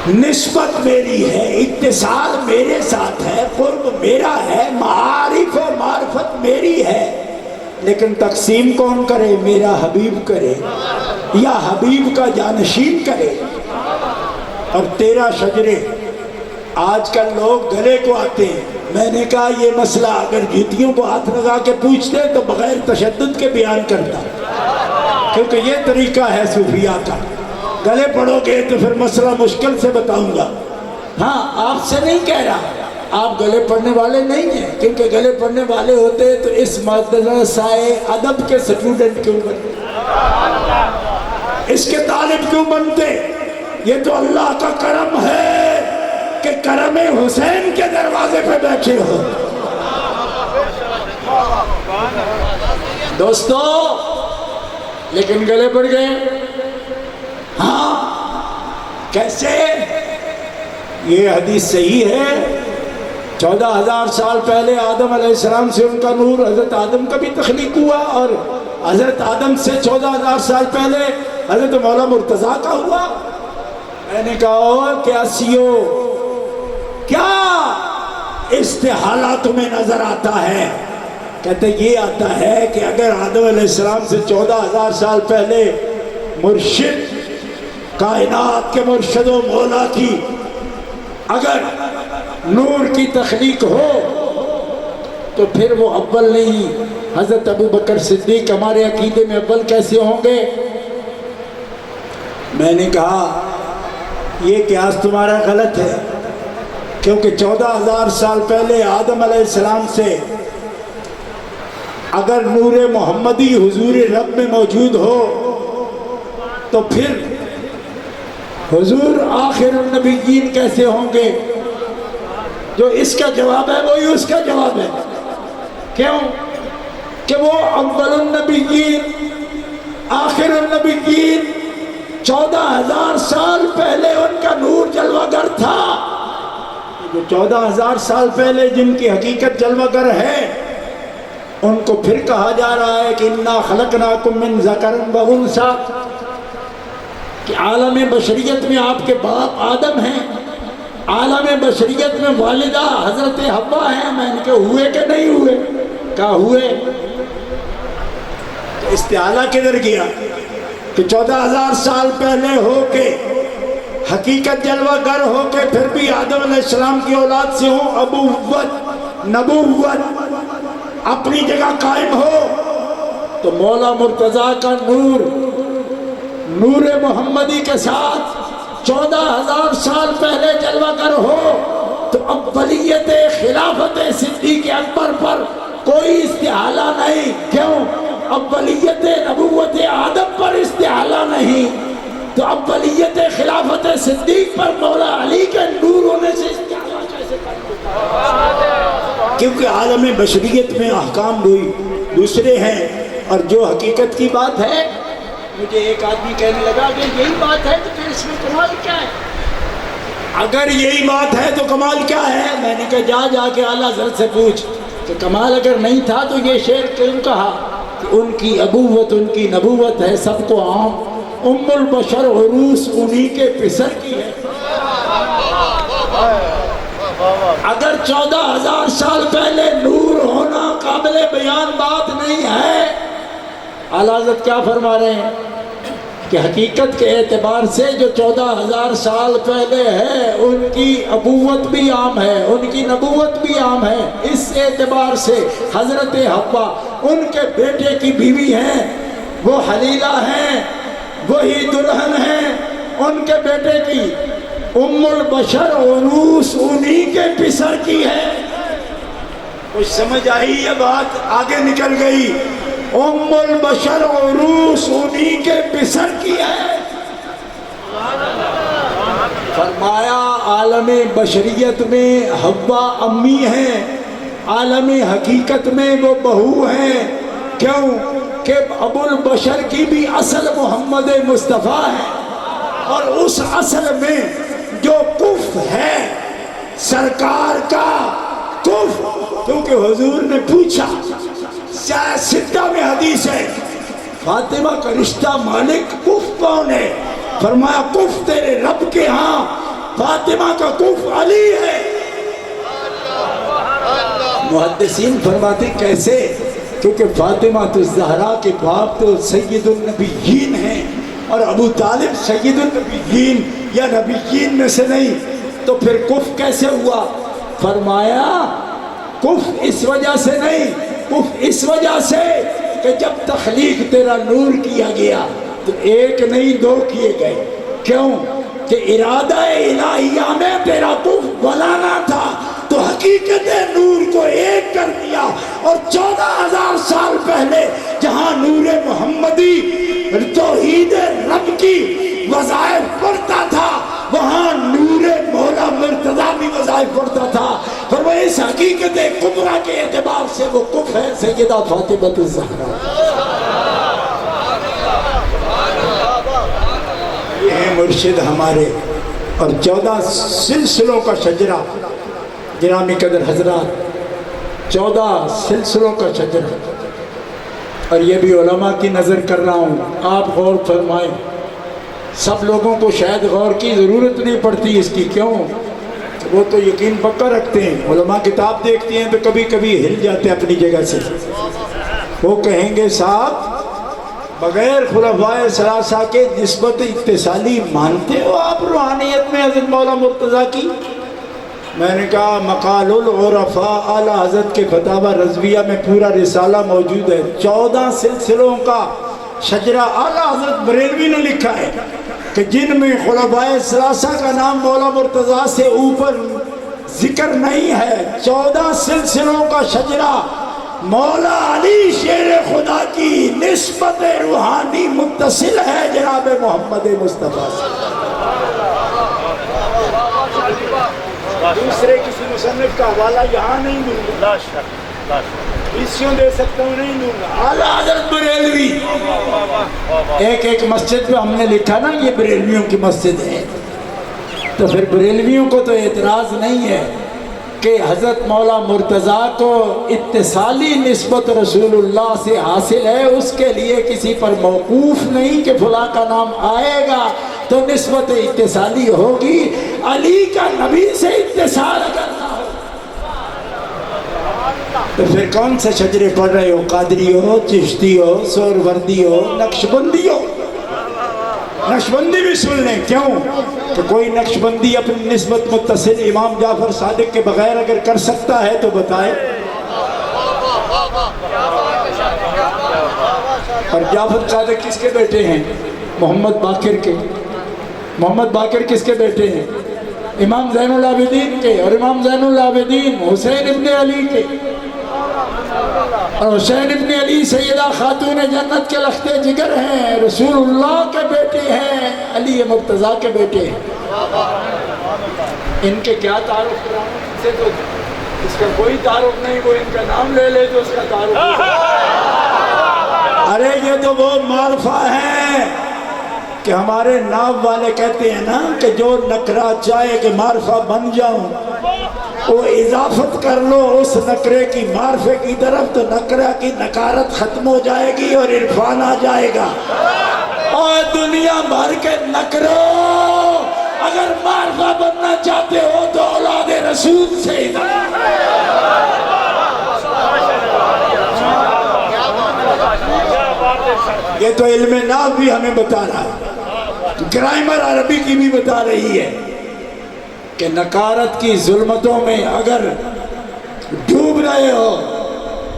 نسبت میری ہے, اتصال میرے ساتھ ہے, قرب میرا ہے, معارف و معرفت میری ہے, لیکن تقسیم کون کرے؟ میرا حبیب کرے یا حبیب کا جانشین کرے. اور تیرا شجرے آج کل لوگ گلے کو آتے ہیں. میں نے کہا یہ مسئلہ اگر جوتیوں کو ہاتھ لگا کے پوچھتے تو بغیر تشدد کے بیان کرتا, کیونکہ یہ طریقہ ہے صوفیاء کا. گلے پڑو گے تو پھر مسئلہ مشکل سے بتاؤں گا. ہاں آپ سے نہیں کہہ رہا, آپ گلے پڑھنے والے نہیں ہیں, کیونکہ گلے پڑھنے والے ہوتے تو اس مدرسۂ ادب کے سٹوڈنٹ کیوں بنتے, اس کے طالب کیوں بنتے؟ یہ تو اللہ کا کرم ہے کہ کرم حسین کے دروازے پہ بیٹھے ہو. دوستو لیکن گلے پڑ گئے. ہاں کیسے؟ یہ حدیث صحیح ہے. 14,000 سال پہلے آدم علیہ السلام سے ان کا نور, حضرت آدم کا بھی تخلیق ہوا, اور حضرت آدم سے 14,000 سال پہلے حضرت مولا مرتضیٰ کا ہوا. میں نے کہا کیا سیو, کیا استحالہ تمہیں نظر آتا ہے؟ کہتے یہ آتا ہے کہ اگر آدم علیہ السلام سے 14,000 سال پہلے مرشد, کائنات کے مرشد و مولا کی اگر نور کی تخلیق ہو تو پھر وہ اول نہیں, حضرت ابو بکر صدیق ہمارے عقیدے میں اول کیسے ہوں گے؟ میں نے کہا یہ قیاس تمہارا غلط ہے, کیونکہ 14,000 سال پہلے آدم علیہ السلام سے اگر نور محمدی حضور رب میں موجود ہو تو پھر حضور آخر النبیین کیسے ہوں گے؟ جو اس کا جواب ہے وہی اس کا جواب ہے. کیوں؟ کہ وہ اول النبیین آخر النبیین 14,000 سال پہلے ان کا نور جلوہ گر تھا. جو 14,000 سال پہلے جن کی حقیقت جلوہ گر ہے ان کو پھر کہا جا رہا ہے کہ انا خلقناکم من ذکر و انثیٰ, کہ عالم بشریت میں آپ کے باپ آدم ہیں, عالم بشریت میں والدہ حضرت حوا ہیں. میں نے کہا ہوئے کہ نہیں ہوئے؟ کہا ہوئے. استعالہ کدھر گیا کہ 14,000 سال پہلے ہو کے حقیقت جلوہ گر ہو کے پھر بھی آدم علیہ السلام کی اولاد سے ہوں, ابوت نبوت اپنی جگہ قائم ہو, تو مولا مرتضیٰ کا نور, نور محمدی کے ساتھ 14,000 سال پہلے جلوہ گر ہو تو اولیت خلافت صدیق اکبر پر کوئی استحالہ نہیں. کیوں؟ اولیت نبوت آدم پر استحالہ نہیں, تو اولیت خلافت صدیق پر مولا علی کے نور ہونے سے استحالہ کیسے کرتا؟ کیونکہ عالم بشریت میں احکام دوسرے ہیں. اور جو حقیقت کی بات ہے, مجھے ایک آدمی کہنے لگا کہ یہی بات ہے تو پھر اس میں کمال کیا ہے؟ اگر یہی بات ہے تو کمال کیا ہے؟ میں نے کہا جا کے اعلیٰ حضرت سے پوچھ کہ کمال اگر نہیں تھا تو یہ شعر کیوں کہا؟ ان کی ابوت ان کی نبوت ہے سب کو عام, ام البشر عروس انہی کے پسر کی ہے. اگر 14,000 سال پہلے نور ہونا قابل بیان بات نہیں ہے, اعلیٰ حضرت کیا فرما رہے ہیں کہ حقیقت کے اعتبار سے جو 14,000 سال پہلے ہے ان کی ابوت بھی عام ہے, ان کی نبوت بھی عام ہے. اس اعتبار سے حضرت حوا ان کے بیٹے کی بیوی ہیں, وہ حلیلہ ہیں, وہی دلہن ہیں, ان کے بیٹے کی ام البشر عروس انہی کے پسر کی ہے. کچھ سمجھ آئی یہ بات؟ آگے نکل گئی. ام البشر عروس انہی کے پسر کی ہے. فرمایا عالم بشریت میں حوا امی ہیں، عالم حقیقت میں وہ بہو ہیں۔ کیوں کہ ابو البشر کی بھی اصل محمد مصطفیٰ ہے، اور اس اصل میں جو کف ہے سرکار کا کف، کیونکہ حضور نے پوچھا، سدہ میں حدیث ہے، فاطمہ کا رشتہ مالک کف کون ہے؟ فرمایا کف تیرے رب کے ہاں فاطمہ کا کف علی ہے۔ محدثین فرماتے کیسے؟ کیونکہ فاطمہ تو زہرا کے باپ تو سید النبیین ہیں، اور ابو طالب سید النبیین یا نبیین میں سے نہیں، تو پھر کف کیسے ہوا؟ فرمایا کف اس وجہ سے نہیں، کف اس وجہ سے کہ جب تخلیق تیرا نور کیا گیا تو ایک نہیں دو کیے گئے۔ کیوں کہ ارادہ الہیہ میں تیرا کف بلانا تھا، تو حقیقت نور کو ایک کر دیا، اور 14,000 سال پہلے جہاں نور محمدی توحید رب کی وظائف پڑھتا تھا، وہاں نور مولا مرتضیٰ بھی وظائف پڑھتا تھا۔ پر وہ اس حقیقت کبریٰ کے اعتبار سے وہ کف ہے سیدہ فاطمہ الزہرا۔ یہ ہے مرشد ہمارے، اور 14 سلسلوں کا شجرہ، گرامی قدر حضرات، 14 سلسلوں کا شجرہ، اور یہ بھی علماء کی نظر کر رہا ہوں، آپ غور فرمائیں۔ سب لوگوں کو شاید غور کی ضرورت نہیں پڑتی اس کی، کیوں؟ وہ تو یقین پکا رکھتے ہیں، علماء کتاب دیکھتے ہیں تو کبھی کبھی ہل جاتے ہیں اپنی جگہ سے۔ وہ کہیں گے صاحب بغیر خلفائے ثلاثہ کے نسبت اتصالی مانتے ہو آپ روحانیت میں حضرت مولا مرتضیٰ کی؟ میں نے کہا مقال العرفاء اعلیٰ حضرت کے فتاوی رضویہ میں پورا رسالہ موجود ہے، 14 سلسلوں کا شجرہ اعلیٰ حضرت بریلوی نے لکھا ہے کہ جن میں خلفائے ثلاثہ کا نام مولا مرتضیٰ سے اوپر ذکر نہیں ہے، 14 سلسلوں کا شجرہ مولا علی شیر خدا کی نسبت روحانی متصل ہے جناب محمد مصطفیٰ سے۔ دوسرے کسی مصنف کا حوالہ یہاں نہیں دوں گا، اسیوں دے سکتا ہوں نہیں دوں گا۔ اعلیٰ حضرت بریلوی، ایک مسجد پہ ہم نے لکھا نا یہ بریلویوں کی مسجد ہے، تو پھر بریلویوں کو تو اعتراض نہیں ہے کہ حضرت مولا مرتضیٰ کو اتصالی نسبت رسول اللہ سے حاصل ہے، اس کے لیے کسی پر موقوف نہیں کہ فلاں کا نام آئے گا تو نسبت اتصالی ہوگی۔ علی کا نبی سے اتصال اگر نہ ہو تو پھر کون سے شجرے پڑھ رہے ہو؟ قادری ہو، چشتی ہو، سہروردی ہو، نقشبندی ہو؟ نقشبندی بھی سن لیں، کیوں کہ کوئی نقشبندی اپنی نسبت متصل امام جعفر صادق کے بغیر اگر کر سکتا ہے تو بتائے۔ اور جعفر صادق کس کے بیٹے ہیں؟ محمد باقر کے۔ محمد باقر کس کے بیٹے ہیں؟ امام زین العابدین کے، اور امام زین العابدین حسین ابن علی کے، اور حسین ابن علی سیدہ خاتون جنت کے لخت جگر ہیں، رسول اللہ کے بیٹے ہیں، علی مرتضیٰ کے بیٹے ہیں۔ ان کے کیا تعارف کراؤں؟ ان سے تو اس کا کوئی تعارف نہیں، وہ ان کا نام لے لے تو اس کا تعارف۔ ارے یہ تو وہ معرفہ ہیں کہ ہمارے ناب والے کہتے ہیں نا کہ جو نکرہ چاہے کہ معرفہ بن جاؤں، وہ اضافت کر لو اس نکرے کی معرفے کی طرف تو نکرہ کی نکارت ختم ہو جائے گی اور عرفان آ جائے گا۔ اور دنیا بھر کے نکروں اگر معرفہ بننا چاہتے ہو تو اولاد رسول سے یہ تو علم ناف بھی ہمیں بتا رہا ہے، گرامر عربی کی بھی بتا رہی ہے کہ نکارت کی ظلمتوں میں اگر ڈوب رہے ہو،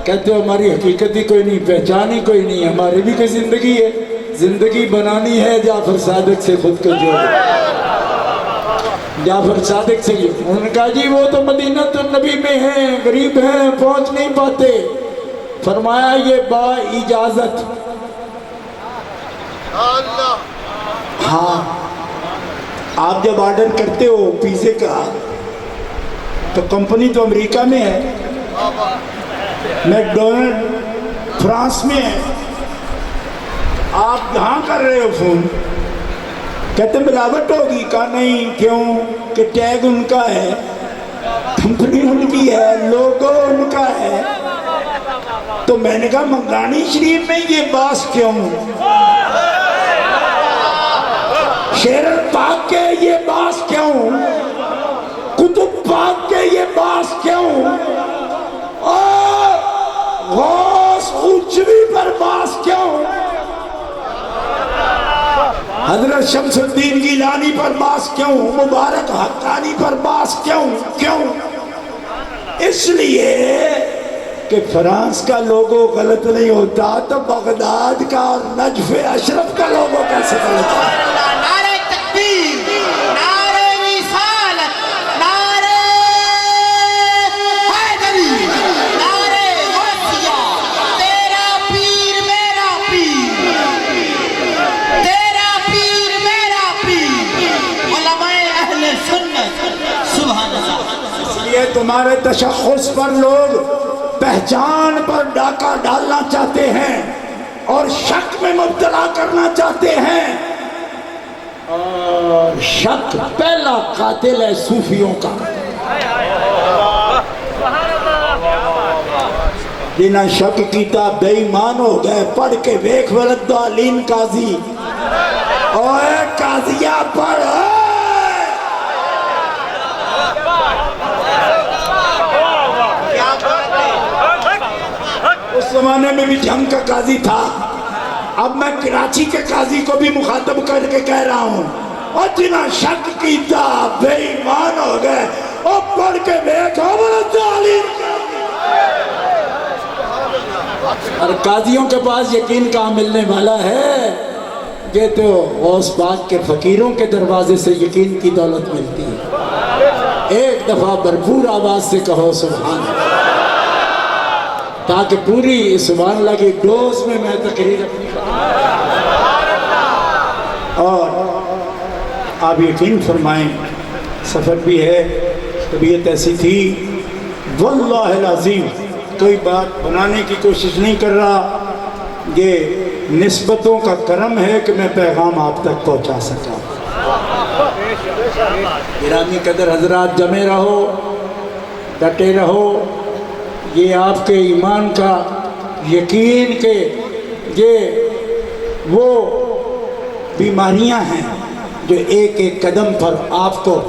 کہتے ہو ہماری حقیقت ہی کوئی نہیں، پہچان ہی کوئی نہیں، ہماری بھی کوئی زندگی ہے، زندگی بنانی ہے جعفر صادق سے خود کو جوڑ۔ جعفر صادق سے انہوں نے کہا جی وہ تو مدینہ النبی میں ہیں، غریب ہیں، پہنچ نہیں پاتے۔ فرمایا یہ با اجازت، ہاں آپ جب آرڈر کرتے ہو پیزے کا تو کمپنی تو امریکہ میں ہے، میکڈونلڈ فرانس میں ہے، آپ یہاں کر رہے ہو فون، کہتے ملاوٹ ہوگی، کہا نہیں، کیوں کہ ٹیگ ان کا ہے، کمپنی ان کی ہے، لوگو ان کا ہے۔ تو میں نے کہا منگانی شریف میں یہ باس کیوں، شیر پاک کے یہ باس کیوں، کتب پاک کے یہ باس کیوں، اور غوث اونچوی پر باس کیوں، حضرت شمس الدین گیلانی پر باس کیوں، مبارک حقانی پر باس کیوں؟ اس لیے کہ فرانس کا لوگو غلط نہیں ہوتا تو بغداد کا اور نجف اشرف کا لوگو کیسے غلط ہے؟ نعرہ تکبیر، نعرہ رسالت، نعرہ حیدری، نعرہ غوثیہ، تیرا پیر میرا پیر، تیرا پیر میرا پیر، علماء اہل سنت، سبحان اللہ۔ یہ تمہارے تشخص پر لوگ پہچان پر ڈاکہ ڈالنا چاہتے ہیں اور شک میں مبتلا کرنا چاہتے ہیں، اور شک پہلا قاتل ہے صوفیوں کا۔ جنہاں شک کیتا بے ایمان ہو گئے، پڑھ کے ویکھ ولد دالین قاضی، اوے قاضیہ پڑھ، اس زمانے میں بھی جنگ کا قاضی تھا، اب میں کراچی کے قاضی کو بھی مخاطب کر کے کہہ رہا ہوں، اور جنہاں شک کیتا بے ایمان ہو گئے، اور پڑھ کے دیکھو اور قاضیوں کے پاس یقین کہاں ملنے والا ہے، یہ تو غوث پاک کے فقیروں کے دروازے سے یقین کی دولت ملتی ہے۔ ایک دفعہ بھرپور آواز سے کہو سبحان اللہ، تاکہ پوری سبحان اللہ کی ڈوز میں تقریر اپنی اور آپ یقین فرمائیں، سفر بھی ہے، طبیعت ایسی تھی، واللہ العظیم کوئی بات بنانے کی کوشش نہیں کر رہا، یہ نسبتوں کا کرم ہے کہ میں پیغام آپ تک پہنچا سکا۔ گرامی قدر حضرات، جمع رہو، ڈٹے رہو، یہ آپ کے ایمان کا یقین کہ یہ وہ بیماریاں ہیں جو ایک ایک قدم پر آپ کو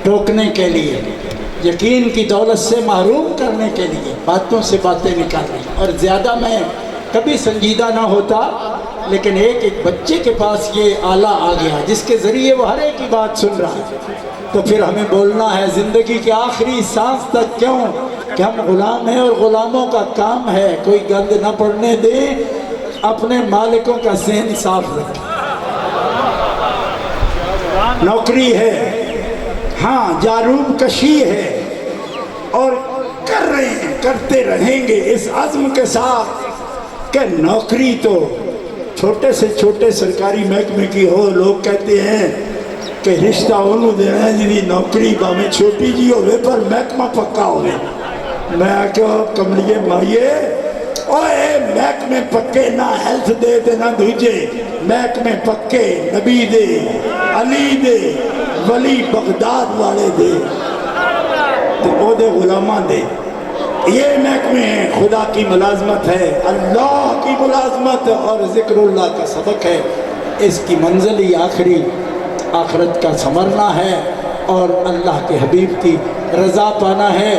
ٹوکنے کے لیے، یقین کی دولت سے محروم کرنے کے لیے باتوں سے باتیں نکال رہی ہیں۔ اور زیادہ میں کبھی سنجیدہ نہ ہوتا، لیکن ایک ایک بچے کے پاس یہ آلہ آ گیا جس کے ذریعے وہ ہر ایک کی بات سن رہا ہے، تو پھر ہمیں بولنا ہے زندگی کے آخری سانس تک کیوں کہ ہم غلام ہیں، اور غلاموں کا کام ہے کوئی گند نہ پڑنے دیں، اپنے مالکوں کا ذہن صاف رکھیں۔ نوکری ہے، ہاں جاروب کشی ہے، اور کر رہے ہیں، کرتے رہیں گے اس عزم کے ساتھ کہ نوکری تو چھوٹے سے چھوٹے سرکاری محکمے کی ہو، لوگ کہتے ہیں کہ رشتہ انہوں دینا ہے جنہی نوکری باہمیں چھوٹی جی ہوئے پر محکمہ پکا ہوئے۔ میں کہو کملیے مائیے، اوے محکمے پکے نہ ہیلتھ دے دے نہ دوجے، محکمے پکے نبی دے، علی دے، ولی بغداد والے دے، تو او دے غلامہ دے، یہ محکمے ہیں۔ خدا کی ملازمت ہے، اللہ کی ملازمت اور ذکر اللہ کا سبق ہے، اس کی منزل ہی آخری آخرت کا سمرنا ہے، اور اللہ کے حبیب کی رضا پانا ہے،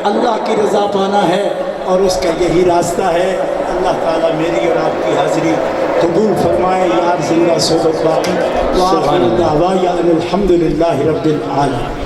اللہ کی رضا پانا ہے، اور اس کا یہی راستہ ہے۔ اللہ تعالیٰ میری اور آپ کی حاضری قبول فرمائے، یار زندہ صحبت باقی، وآخر دعوانا الحمدللہ رب العالمین۔